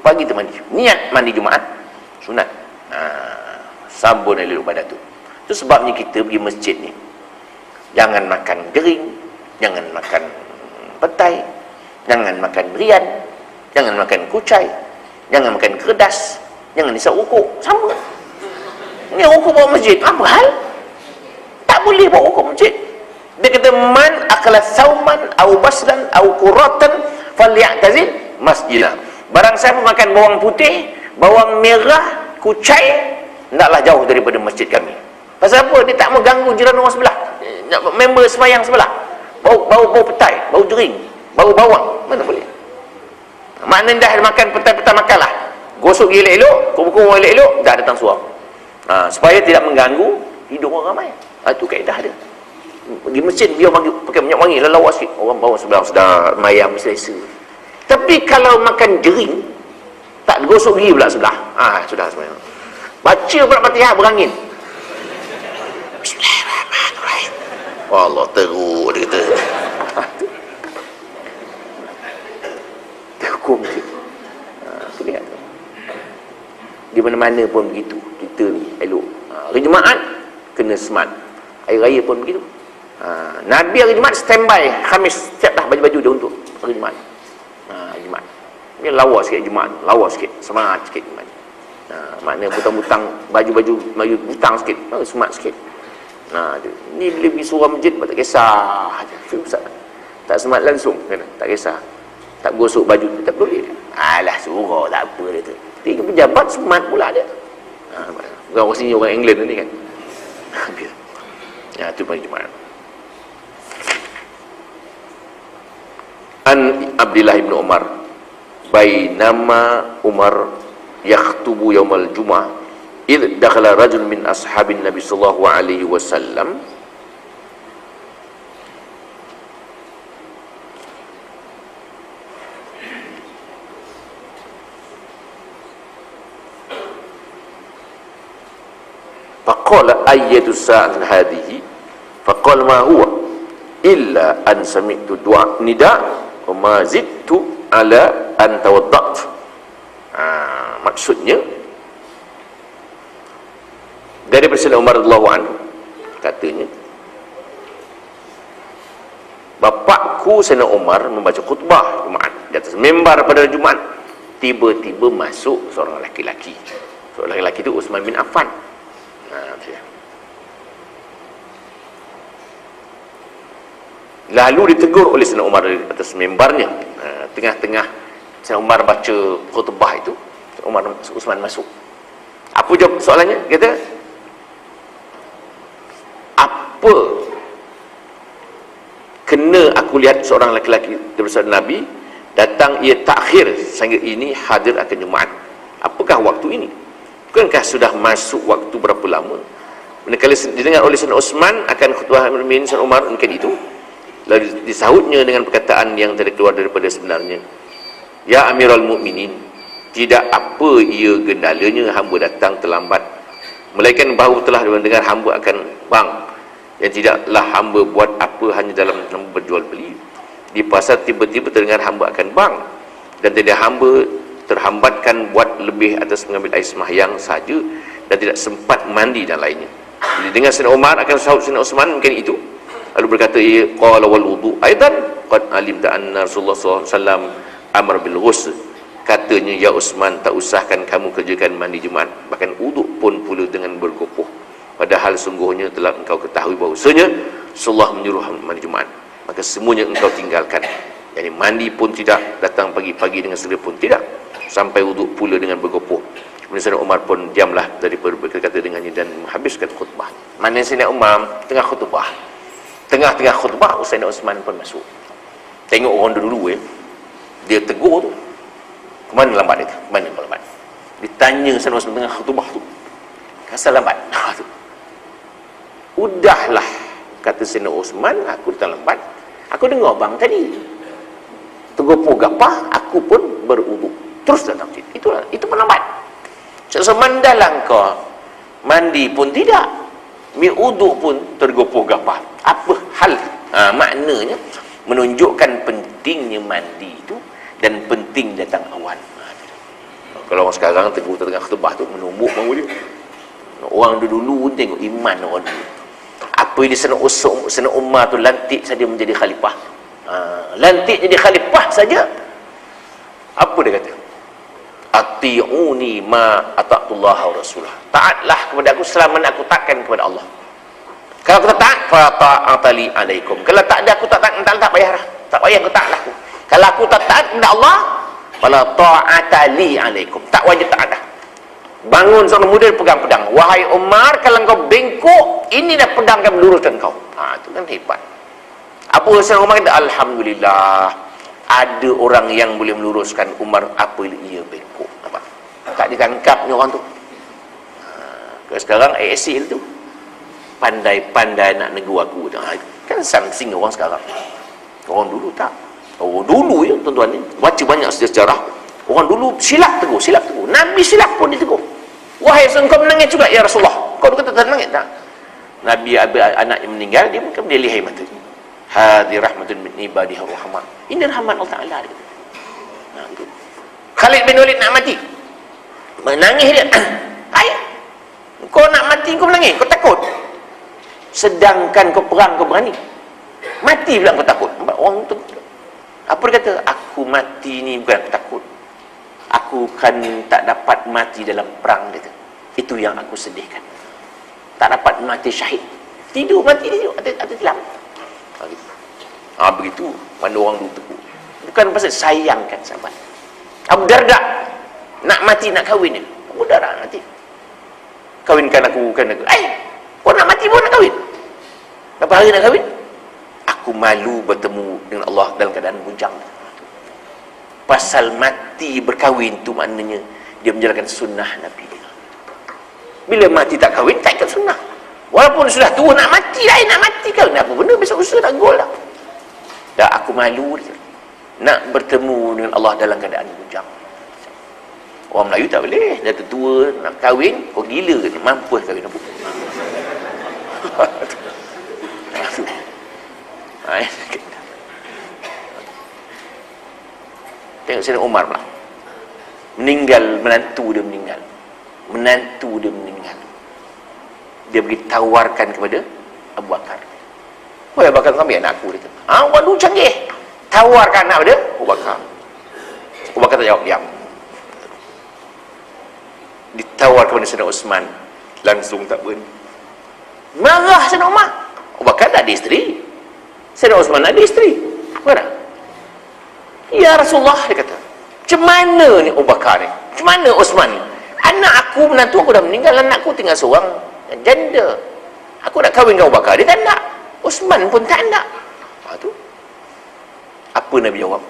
Pagi tu mandi. Niat mandi Jumaat, sunat. Sabun elok badan tu. Itu sebabnya kita pergi masjid ni, jangan makan gering, jangan makan petai, jangan makan berian, jangan makan kucai, jangan makan keras, jangan isap rokok. Sama. Ini rokok bawa masjid. Apa hal? Tak boleh bawa rokok masjid. Dia kata man akala sauman au baslan au quratan falyatazil masjidah. Barang siapa makan bawang putih, bawang merah, kucai, hendaklah jauh daripada masjid kami. Pasal apa? Dia tak mau ganggu jiran orang sebelah, member semayang sebelah. Bau petai, bau jering, bau bawang, mana boleh. Maknanya dah makan petai-petai, makanlah. Gosok gigi elok-elok, kumpul-kumpul elok-elok, dah datang suam. Supaya tidak mengganggu hidup orang ramai. Itu kaedah dia. Pergi masjid, dia pakai minyak wangi, lawa sikit. Orang bawa sebelah sedar, mayam selesa. Tapi kalau makan jering, tak gosok gigi pula sebelah. Sudah sebenarnya. Baca pula Fatihah berangin. Bismillahirrahmanirrahim. Allah teruk dia kata. Dia hukum dia. Lihat tu. Di mana-mana pun begitu. Kita ni elok. Hari Jumaat kena smart. Hari Raya pun begitu. Nabi hari Jumaat standby Khamis, siap dah baju-baju dia untuk hari Jumaat. Jumaat ni lawa sikit Jumaat, lawa sikit, semangat sikit Jumaat. Makna butang-butang baju butang sikit, semangat sikit. Ni bila pergi surau masjid tak kisah aja. Tak semangat langsung kan, tak kisah. Tak gosok baju tak boleh. Alah surau tak apa dia tu. Tiga pejabat semangat pula dia. Orang sini orang England ni kan. Tu pagi Jumaat. An Abdullah bin Umar bainama Umar yakhtubu yaumal Jum'ah id dakhala rajul min ashabin Nabi sallallahu alaihi wasallam faqala ayyatu sa'an hadhihi faqala ma huwa illa an sami'tu du'a nida' wa ma zidtu ala an tawadda'tu. Maksudnya dari Sayyidina Umar radhiyallahu anhu katanya, bapakku Sayyidina Umar membaca khutbah Jumaat di atas mimbar pada Jumaat. Tiba-tiba masuk seorang lelaki. Seorang lelaki itu Uthman bin Affan. Lalu ditegur oleh Sayyidina Umar di atas mimbarnya. Tengah-tengah Sayyidina Umar baca khutbah itu, Uthman masuk. Apa jawab soalannya? Kata, apa kena aku lihat seorang lelaki daripada Nabi datang ia takhir sehingga ini hadir akan Jumaat? Apakah waktu ini? Bukankah sudah masuk waktu berapa lama? Manakala didengar oleh Sayyidina Uthman akan khutbah Amirul Mukminin Sayyidina Umar mungkin itu, lalu disahutnya dengan perkataan yang tadi keluar daripada sebenarnya. Ya Amirul Mukminin, tidak apa ia gendalanya hamba datang terlambat, melainkan bahawa telah mendengar hamba akan bang, yang tidaklah hamba buat apa hanya dalam berjual beli. Di pasar tiba-tiba terdengar hamba akan bang, dan tidak hamba terhambatkan buat lebih atas mengambil air sembahyang saja, dan tidak sempat mandi dan lainnya. Jadi dengar Sayyidina Umar akan sahut Sayyidina Uthman mungkin itu, lalu berkata, qala wal wudu aidan qad alimta anna Rasulullah sallallahu alaihi wasallam amar bil ghusl. Katanya, ya Uthman, tak usahkan kamu kerjakan mandi Jumaat, bahkan uduk pun pula dengan bergopoh, padahal sungguhnya telah engkau ketahui bahawasanya Rasulullah menyuruh mandi Jumaat, maka semuanya engkau tinggalkan. Yani mandi pun tidak, datang pagi-pagi dengan segera pun tidak, sampai uduk pula dengan bergopoh. Kemudian Sayyidina Umar pun diamlah daripada berkata dengannya dan menghabiskan khutbah. Mana Sayyidina Umar tengah khutbah, tengah-tengah khutbah Sayyidina Uthman pun masuk. Tengok orang dulu dia tegur tu, kemana lambat dia tu, kemana kau lambat. Ditanya Sayyidina Uthman tengah khutbah tu, kasar lambat. Udahlah, kata Sayyidina Uthman, aku datang lambat, aku dengar bang tadi tegur gapah, aku pun beruduk terus datang masjid. Itulah, itu pun lambat. Semandalang kau mandi pun tidak, mi uduk pun tergopoh gapah. Apa hal? Maknanya menunjukkan pentingnya mandi itu dan penting datang awal. Kalau orang sekarang tegur tengah khutbah tu menumbuk bangun dia. Orang dulu tengok iman orang dulu. Apa yang Sayyidina Umar tu lantik saja menjadi khalifah. Lantik jadi khalifah saja. Apa dia kata? Ati'uni ma ata'tullah wa rasulah. Taatlah kepada aku selama aku taatkan kepada Allah. Kalau aku tak taat, fa ta'atali alaikum. Kalau tak ada aku tak taat, tak payah. Tak payah aku taatlah aku. Kalau aku tak taat kepada Allah, fala ta'atali alaikum. Tak wajib taat dah. Bangun seorang muda pegang pedang. Wahai Umar, kalau kau bengkok, ini dah pedang akan meluruskan kau. Itu kan hebat. Apa Sayyidina Umar kata? Alhamdulillah, ada orang yang boleh meluruskan Umar apa ia bengkok. Nampak? Tak ditangkapnya orang tu. Sekarang ASL tu pandai-pandai nak negur aku. Kan samsing orang sekarang. Orang dulu tak. Orang dulu ya tuan-tuan ni, baca banyak sejarah. Orang dulu silap tegur. Nabi silap pun ditegur. Wahai engkau menangis juga ya Rasulullah. Kau kata tak menangis tak? Nabi anak yang meninggal, dia bukan dia lihai mata. Hadi rahmatun min ibadihi rahmah. Ini rahmat Allah Taala dia. Gitu. Khalid bin Walid nak mati. Menangis dia. Ayah. Kau nak mati kau menangis, kau takut. Sedangkan kau perang kau berani. Mati pula kau takut. Orang tu apa dia kata? Aku mati ni bukan aku takut. Aku kan tak dapat mati dalam perang dia. Itu yang aku sedihkan. Tak dapat mati syahid. Tidur mati dia atas tilam. Begitu mana orang dulu tegur. Bukan pasal sayangkan sahabat. Abu Darda nak mati nak kahwin dia. Abu Darda nanti kahwinkan aku. Kau nak mati pun nak kahwin. Berapa hari nak kahwin? Aku malu bertemu dengan Allah dalam keadaan bujang. Pasal mati berkahwin tu maknanya dia menjalankan sunnah Nabi. Bila mati tak kahwin, tak ikut sunnah. Walaupun sudah tua nak mati lah, nak mati kahwin apa benda, besok usaha tak gol lah. Dah aku malu dia nak bertemu dengan Allah dalam keadaan bujang. Orang Melayu tak boleh, dah tua nak kahwin, kau gila ke ni, mampu kahwin apa? Tengok Sayyidina Umar pula meninggal, menantu dia meninggal, dia pergi tawarkan kepada Abu Bakar. Wahai Abu Bakar, ambil anak aku dia. Waduh canggih, tawarkan anak dia Abu Bakar. Abu Bakar tak jawab, diam. Ditawar kepada Sayyidina Uthman, langsung tak berani. Marah Sayyidina Umar. Abu Bakar tak ada isteri, Sayyidina Uthman ada isteri. Mana? Ya Rasulullah, dia kata, macam mana ni Abu Bakar ni, macam mana Uthman ni? Anak aku, menantu aku dah meninggal, anakku tinggal seorang janda. Aku nak kahwin dengan Abu Bakar, dia tak nak. Uthman pun tak nak. Tu apa Nabi jawab?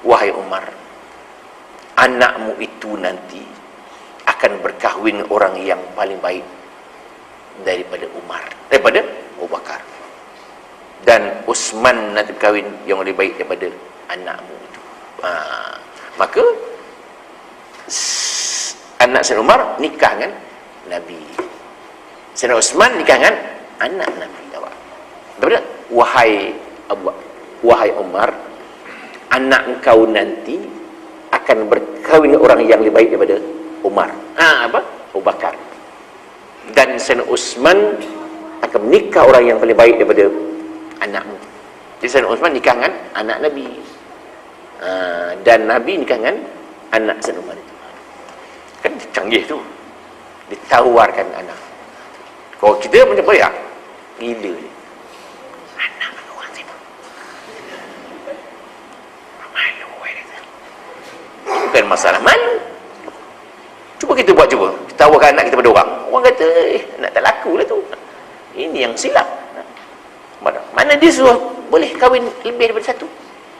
Wahai Umar, anakmu itu nanti akan berkahwin orang yang paling baik. daripada Umar, daripada Abu Bakar. Dan Utsman nanti berkahwin yang lebih baik daripada anakmu itu. Maka anak Sayyidina Umar nikah dengan Nabi. Sayyidina Utsman nikah dengan anak Nabi. Daripada wahai Umar, anak engkau nanti akan berkahwin dengan orang yang lebih baik daripada Umar. Abu Bakar. Dan Sayyidina Utsman akan menikah orang yang paling baik daripada anakmu. Jadi Sayyidina Utsman nikah dengan anak Nabi. Dan Nabi nikah dengan anak Sayyidina Umar itu. Kan canggih tu. Ditawarkan anak. Kalau kita macam apa ya? Gila ni. Anak orang sibuk. Malu kata. Bukan masalah malu. Cuba kita buat cuba. Kita tawarkan anak kita pada orang. Orang kata, nak tak laku lah tu. Ini yang silap. Mana dia suruh boleh kahwin lebih daripada satu?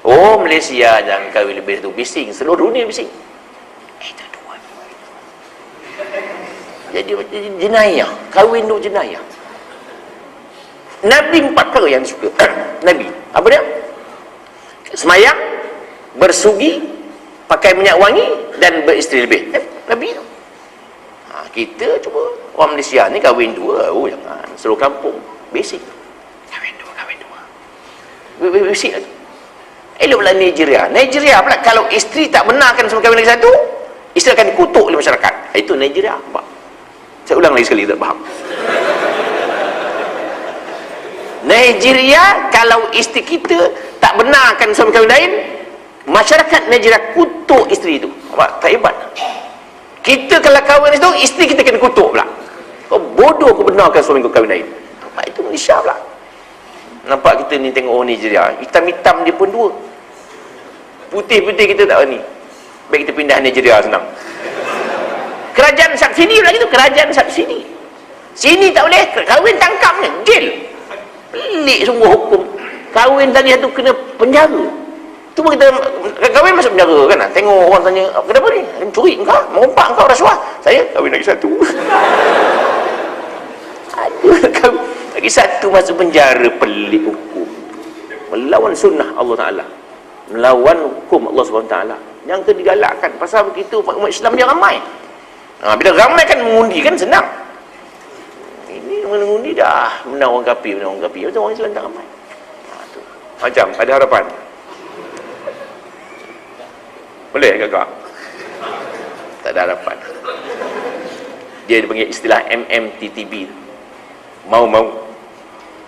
Oh, Malaysia jangan kahwin lebih dari satu. Bising. Seluruh dunia bising. Itu dua. Jadi jenayah. Kahwin tu jenayah. Nabi 4 perkara yang disuka. Nabi. Apa dia? Semayang, bersugi, pakai minyak wangi, dan beristeri lebih. Nabi tu. Kita cuba. Orang Malaysia ni kahwin 2. Oh, jangan. Seluruh kampung. Basic. Kahwin 2. Basic lagi. Eloklah Nigeria. Nigeria pula kalau isteri tak benarkan sama kahwin lagi satu, isteri akan dikutuk oleh masyarakat. Itu Nigeria. Saya ulang lagi sekali, tak faham. Nigeria kalau isteri kita tak benarkan sama kahwin lain, masyarakat Nigeria kutuk isteri itu. Tak hebat. Kita kalau kahwin itu, isteri kita kena kutuk pula. Kau bodoh kau benarkan suami kau kahwin lain. Itu Malaysia pula. Nampak kita ni tengok orang Nigeria, hitam-hitam dia pun 2. Putih-putih kita tak berani. Baik kita pindah Nigeria senang. Kerajaan subsidi pula gitu, kerajaan subsidi. Sini tak boleh, kahwin tangkap ni, jail. Pelik sungguh hukum. Kahwin tadi tu kena penjara. Tu pun kita kahwin masuk penjara kan. Tengok orang tanya, kenapa ni? Curi engkau, merompak engkau rasuah. Saya kahwin lagi satu. Aduh, lagi satu masuk penjara, pelik hukum. Melawan sunnah Allah Ta'ala. Melawan hukum Allah SWT. Yang kena digalakkan. Pasal begitu umat Islam dia ramai. Bila ramai kan mengundi kan senang. Ini mengundi dah menang orang kafir, Macam orang Islam tak ramai. Tu. Macam ada harapan. Boleh kakak? Tak ada harapan. Dia dipanggil istilah MMTTB. Mau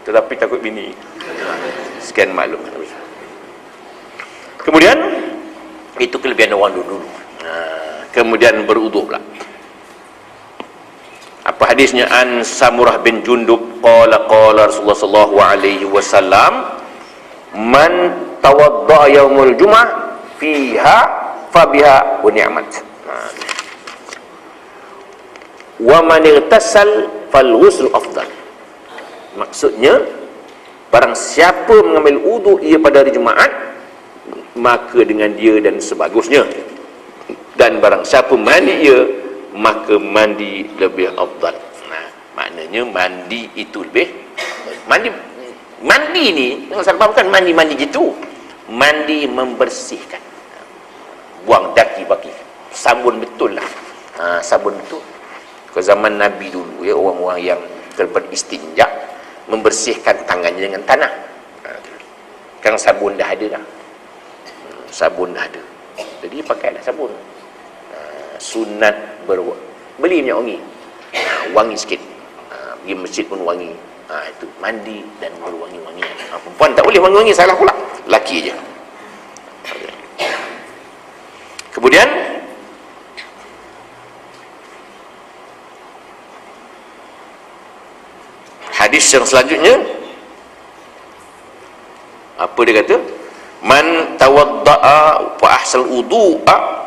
tetapi takut bini. Sekian maklum. Kemudian itu kelebihan orang dulu. Kemudian beruduk pula. Apa hadisnya? An Samurah bin Jundub qala Rasulullah sallallahu alaihi wasallam, man tawadda yaumul jum'ah fiha fabiha wa ni'mat. Wa man irtasal fal ghusl afdal. Maksudnya, barang siapa mengambil wudu ia pada hari Jumaat, maka dengan dia dan sebagusnya. Dan barang siapa mandi ia, maka mandi lebih afdal. Maknanya mandi itu lebih mandi ni jangan salah faham, bukan mandi gitu. Mandi membersihkan. Buang daki baki. Sabun betul lah. Sabun betul. Ke zaman Nabi dulu ya, orang-orang yang beristinja membersihkan tangannya dengan tanah. Sekarang sabun dah ada dah. Sabun dah ada. Jadi pakailah sabun. Sunat beli minyak wangi. Wangi sikit. Pergi masjid pun wangi. Itu mandi dan berwangi-wangi. Perempuan tak boleh wangi-wangi, salah pula. Laki je. Kemudian hadis yang selanjutnya, apa dia kata? Man tawadda'a fa ahsal wudu'a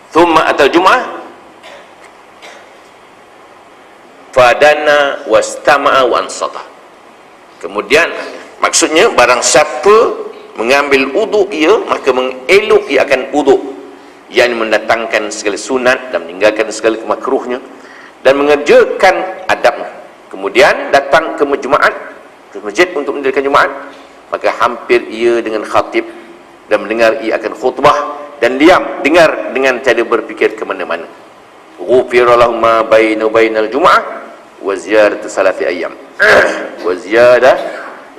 thumma atal jum'ah fadana wastama'a wa ansata. Kemudian maksudnya, barang siapa mengambil wudu ia, maka mengelok ia akan wudu, yang mendatangkan segala sunat dan meninggalkan segala makruhnya, dan mengerjakan adabnya. Kemudian datang ke Jumaat, ke masjid untuk mendirikan Jumaat, maka hampir ia dengan khatib dan mendengar ia akan khutbah, dan diam dengar dengan cara berfikir ke mana-mana. Ghufira lahu ma bainal Jum'ah wa ziyarat salati ayyam. wa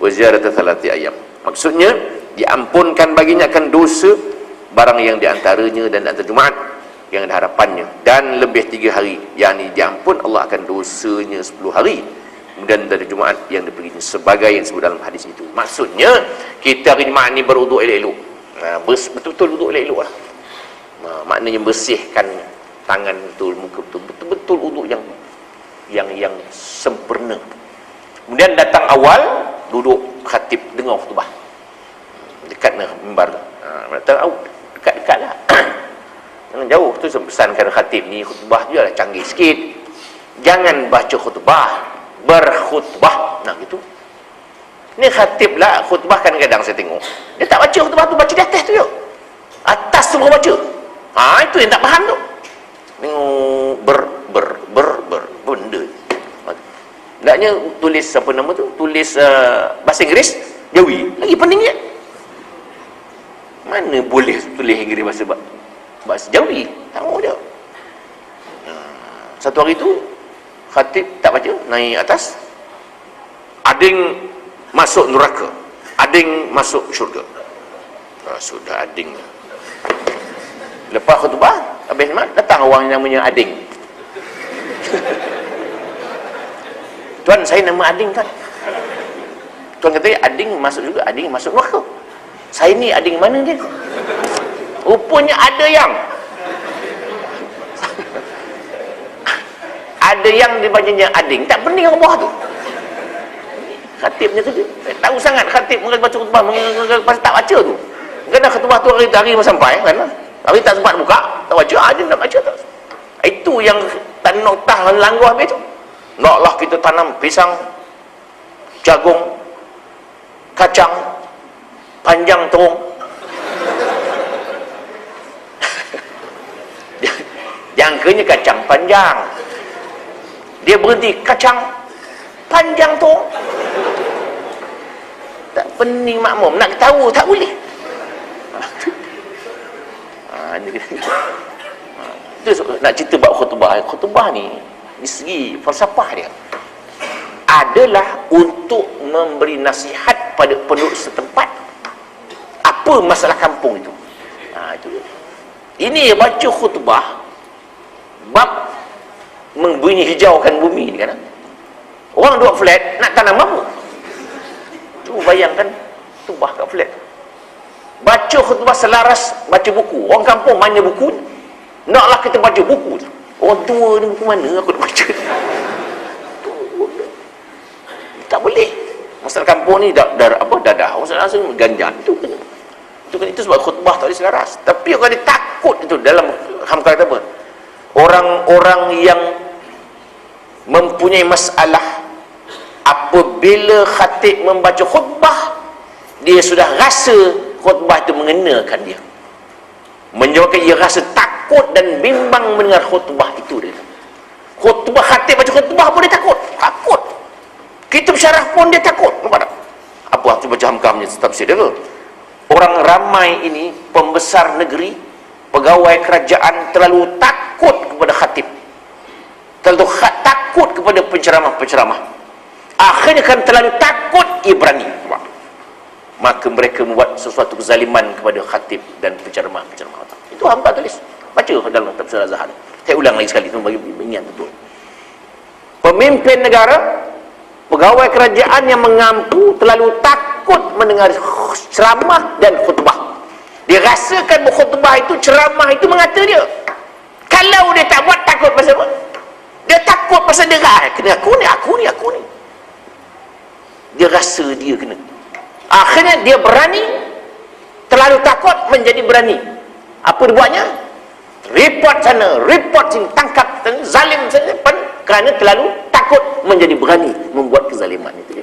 ziyarat salati ayyam. Maksudnya diampunkan baginya akan dosa barang yang diantaranya dan antara Jumaat yang ada harapannya, dan lebih 3 hari, yakni diampun Allah akan dosanya 10 hari. Kemudian dari Jumaat yang diperginya, sebagai yang disebut dalam hadis itu. Maksudnya kita hari Jumaat ni berwuduk elok-elok, betul-betul wuduk elok-elok lah. Maknanya bersihkan tangan betul, muka betul, betul-betul wuduk yang sempurna. Kemudian datang awal, duduk khatib dengar khutbah dekat mimbar. Datang dekat-dekat lah. Jangan jauh. Tu pesankan khatib ni, khutbah dia lah canggih sikit. Jangan baca khutbah, berkhutbah. Nah gitu. Ni khatib lah khutbah, kadang-kadang saya tengok dia tak baca khutbah tu, baca di atas tu je. Atas tu baru baca. Itu yang tak faham tu. Tengok benda. Hendaknya tulis apa nama tu? Tulis bahasa Inggeris Jawi. Lagi pentingnya. Mana boleh tulis Inggeris bahasa Jawi? Tak mahu dia. Satu hari tu khatib tak baca, naik atas. Ading masuk neraka, ading masuk syurga. Sudah ading. Lepas khutbah, habis datang orang yang namanya Ading. Tuan, saya nama Ading kan? Tuan kata Ading masuk juga, Ading masuk neraka. Saya ni Ading mana dia? Rupanya ada yang dibacanya Ading, tak penting orang bawah tu. Khatibnya tu tahu sangat, khatib mengajar baca khutbah, pasal tak baca tu. Kena khutbah tu hari sampai kan, tapi tak sempat buka, tak baca, ada nak baca tak. Itu yang tak nak tahan langgar habis tu. Naklah kita tanam pisang, jagung, kacang panjang terung. Jangkanya kacang panjang, dia berhenti kacang panjang tu. Tak pening makmum nak tahu, tak boleh. Itu nak cerita bab khutbah. Khutbah ni di segi falsafah dia adalah untuk memberi nasihat pada penduduk setempat apa masalah kampung itu. Itu ini baca khutbah bab membunyi hijaukan bumi ni kan. Orang duduk flat nak tanam apa? Cuba bayangkan khutbah kat flat. Baca khutbah selaras baca buku. Orang kampung mana buku? Naklah kita baca buku. Orang tua ni buku mana aku nak baca? Tak boleh. Masalah kampung ni dah langsung ganjan. Itu sebab khutbah tak boleh selaras. Tapi orang dia takut itu dalam hamka kata apa? Orang-orang yang mempunyai masalah apabila khatib membaca khutbah, dia sudah rasa khutbah itu mengenakan dia, menyebabkan ia rasa takut dan bimbang mendengar khutbah itu. Dia khutbah, khatib baca khutbah pun dia takut. Kitab syarah pun dia takut. Nampak tak? Apa tu baca hamkamnya tafsir dia ke? Orang ramai ini, pembesar negeri, pegawai kerajaan, terlalu takut kepada khatib, terlalu takut kepada penceramah-penceramah. Akhirnya kan terlalu takut, ia berani. Maka mereka membuat sesuatu kezaliman kepada khatib dan penceramah-penceramah. Itu hamka tulis. Baca dalam tafsir Az-Zahar. Saya ulang lagi sekali, itu bagi ingat betul. Pemimpin negara, pegawai kerajaan yang mengampu terlalu takut mendengar ceramah dan khutbah. Dia rasakan khutbah itu, ceramah itu mengata dia. Kalau dia tak buat, takut pasal apa? Dia takut pasal dia kena aku ni. Dia rasa dia kena. Akhirnya dia berani, terlalu takut menjadi berani. Apa dia buatnya? Report sana, report sini, tangkap zalim sana, kerana terlalu takut menjadi berani membuat kezaliman itu.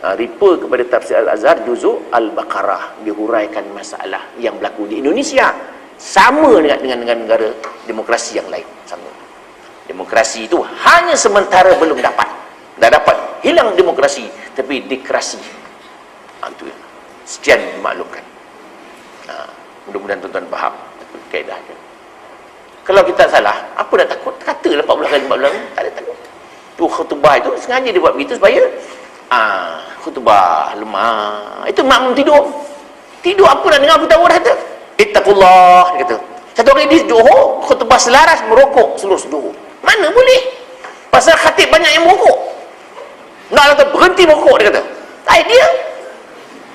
Refer kepada tafsir Al-Azhar juzuk Al-Baqarah, dihuraikan masalah yang berlaku di Indonesia sama dengan negara demokrasi yang lain, sama. Demokrasi itu hanya sementara belum dapat. Dah dapat, hilang demokrasi, tapi dikrasi. Itu ya. Sekian dimaklumkan. Mudah-mudahan tuan-tuan faham kaedahnya. Kalau kita salah, apa nak takut? Katalah 14 kali 14 kali, tak ada takut. Tu khutbah itu sengaja dia buat begitu supaya khutbah lemah. Itu makmum tidur. Tidur apa nak dengar berita orang kata? Ittaqullah, dia kata. Satu hari di Johor, khutbah selaras merokok seluruh Johor. Mana boleh? Pasal khatib banyak yang merokok. Nak kata berhenti merokok, dia kata. Tak dia.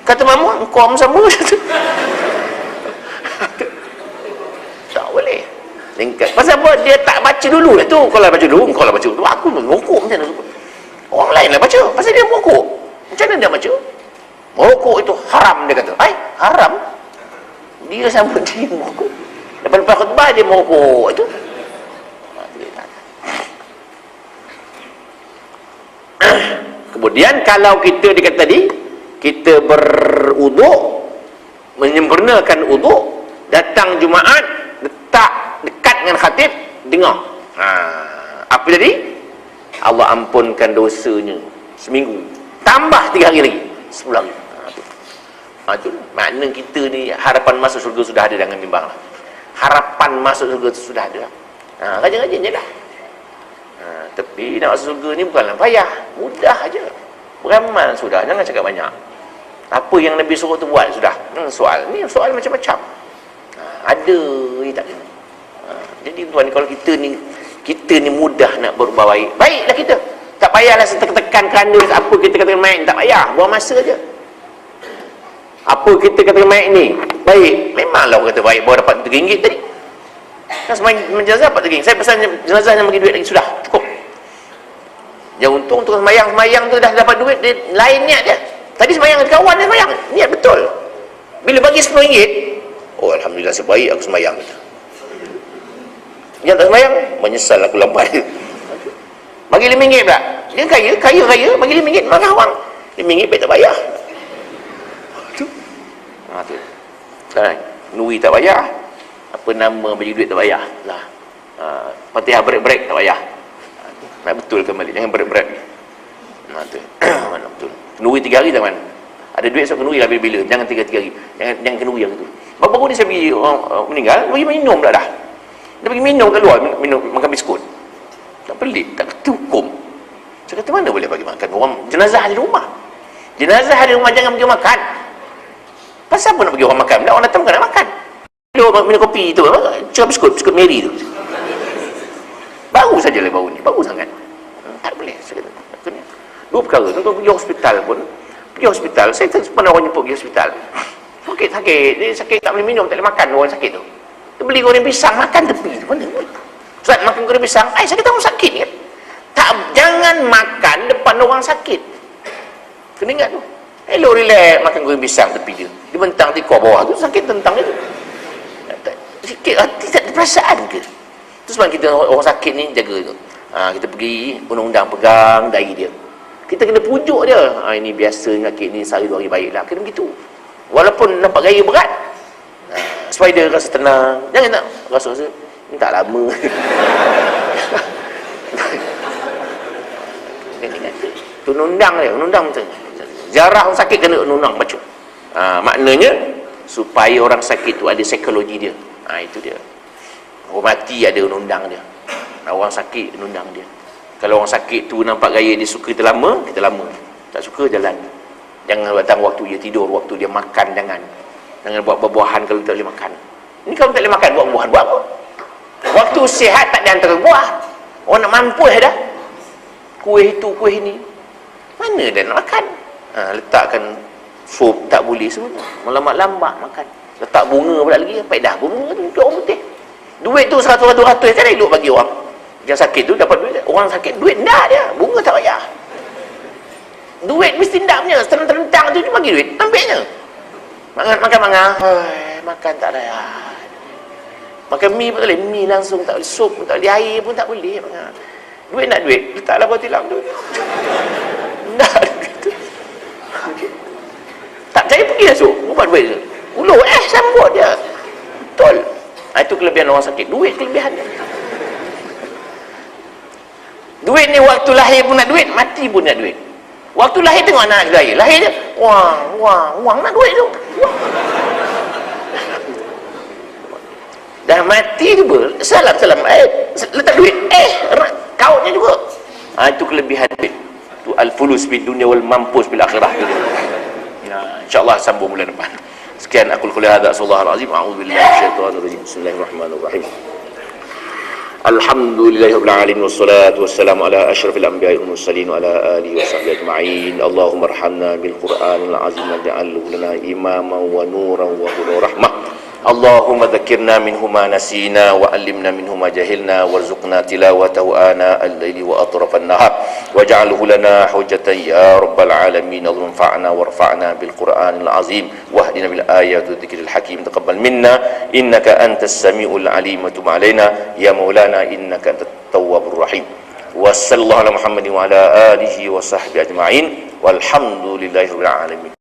Kata makmum, kau sama. Tak boleh. Lengkap. Pasal apa? Dia tak baca dulu lah tu. Kalau baca dulu, kau lah baca dulu. Aku merokok macam mana? Orang lain lah baca. Pasal dia merokok. Macam mana dia baca? Merokok itu haram, dia kata. Haram? Dia sama dia merokok. Lepas khutbah dia merokok. Itu. Kemudian kalau kita dikata tadi, kita beruduk, menyempurnakan uduk, datang Jumaat, letak dekat dengan khatib, dengar. Apa jadi? Allah ampunkan dosanya seminggu, tambah 3 hari lagi, 10 hari. Itu makna kita ni harapan masuk surga sudah ada dengan bimbang lah. Harapan masuk surga sudah ada. Rajin-rajin je lah. Tapi nak masuk surga ni bukanlah payah, mudah aja. Beramal sudah, jangan cakap banyak. Apa yang Nabi suruh tu buat sudah. Soal ni soal macam-macam. Ada tak ada. Jadi tuan, kalau kita ni mudah nak berubah baik, baiklah kita. Tak payahlah tekan kerana apa kita katakan main, tak payah, buang masa aja. Apa kita katakan main ni baik, memanglah orang kata baik baru dapat RM3 tadi. Kan semain jenazah dapat RM3. Saya pesan jenazah yang bagi duit lagi, sudah cukup. Yang untung untuk semayang tu dah dapat duit, dia lain niat dia. Tadi semayang dengan kawan dia semayang, niat betul. Bila bagi RM10, oh alhamdulillah sebaik aku semayang. Yang tak semayang, menyesal aku lambat. Bagi RM5 pula. Dia kaya, bagi RM5, marah orang. RM5 baik tak bayar. Tu. Sekarang, nuri tak bayar. Apa nama bagi duit tak bayar. Lah. Fatihah break tak bayar. Nak betulkan balik, jangan berat-berat. Tu. Mana betul. Kenuri 3 hari zaman. Ada duit saya kenuri lah bila-bila. Jangan 3 hari. Jangan kenuri yang itu. Baru-baru ni saya pergi orang meninggal, bagi minum pula dah. Dia bagi minum kat luar, minum makan biskut. Tak pelik, tak kata hukum. Saya kata mana boleh bagi makan orang jenazah di rumah. Jenazah di rumah jangan bagi makan. Pasal apa nak bagi orang makan? Orang datang bukan nak makan. Dia minum kopi tu, cakap biskut Mary tu. Baru saja lah baru ni, baru sangat. Tak boleh, saya kata. Dua perkara, tuan pergi hospital pun. Pergi hospital, saya pernah orang jemput pergi hospital. Sakit, dia sakit tak boleh minum, tak boleh makan orang sakit tu. Dia beli goreng pisang, makan tepi tu. Mana? Ustaz makan goreng pisang, saya kata orang sakit kan? Tak, jangan makan depan orang sakit. Kena ingat tu. Hello, relax, makan goreng pisang tepi dia. Dia bentang tikar bawah tu, sakit tentang dia tu. Sikit hati tak ada perasaan ke? Tu sebab kita orang sakit ni jaga tu. Kita pergi undang-undang pegang dahi dia. Kita kena pujuk dia. Ini biasa sakit ni, sehari 2 hari baiklah. Kena begitu. Walaupun nampak gaya berat, supaya dia rasa tenang. Jangan tak rasa ni tak lama. Tu undang dia, undang tu. Ziarah orang sakit kena undang baca. Maknanya supaya orang sakit tu ada psikologi dia. Itu dia. Orang mati ada undang dia. Orang sakit undang dia. Kalau orang sakit tu nampak gaya dia suka kita lama. Tak suka jalan. Jangan datang waktu dia tidur, waktu dia makan, jangan buat buah-buahan kalau tak boleh makan. Ini kalau tak boleh makan, buat buah-buahan buat apa? Waktu sihat tak ada antara buah. Orang nak mampu dah. Kuih itu, kuih ini. Mana dia nak makan? Letakkan sup tak boleh semua. Lambat-lambat makan. Letak bunga pula lagi, faedah bunga tu untuk orang putih. Duit tu 100-200 kan elok bagi orang. Yang sakit tu dapat duit. Orang sakit duit ndak dia, bunga tak payah. Duit mesti ndak punya, terentang tu bagi duit, ambilnya. Makan tak layak. Makan mi pun tak boleh, mi langsung tak boleh, sup pun tak boleh, air pun tak boleh. Duit nak duit, letaklah buat tilam tu. Ndak duit. Tak percaya pergi esok, buat duit tu. Ulur sambut dia. Betul. Itu kelebihan orang sakit, duit kelebihan dia. Duit ni waktu lahir pun nak duit, mati pun nak duit. Waktu lahir tengok anak lahir dia, wang nak duit tu. Dah mati tu ber, salam letak duit, kautnya juga. Itu kelebihan duit. Tu al-fulus bid dunya wal mampus bil akhirah tu. Ya, insyaallah sambung bulan depan. Sekian aku qouli hadza, sallallahu alazim, a'udzubillahi minasyaitonir rajim. Bismillahirrahmanirrahim. Alhamdulillahirabbil alamin wassalatu wassalamu ala asyrafil anbiya'i wal mursalin wa ala alihi washabbihi ajma'in. Allahumma arhamna bil Qur'anil azim waj'alhu lana imaman wa nuran wa hudan rahmah. Allahumma dzakirna minhu ma nasina wa 'allimna minhu ma jahilna warzuqna tilawatahu ana al-laili wa atrafan nahar waj'alhu lana hujjatan ya rabbal alamin. Allahumma anfa'na warfa'na bil Qur'anil azim wahdina bil ayati dzikril hakim. Taqabbal minna innaka antas samiul alim wa tub 'alaina ya maulana innaka antat tawwabur rahim. Wassallallahu ala Muhammadin wa ala alihi wa sahbihi ajma'in walhamdulillahi rabbil alamin.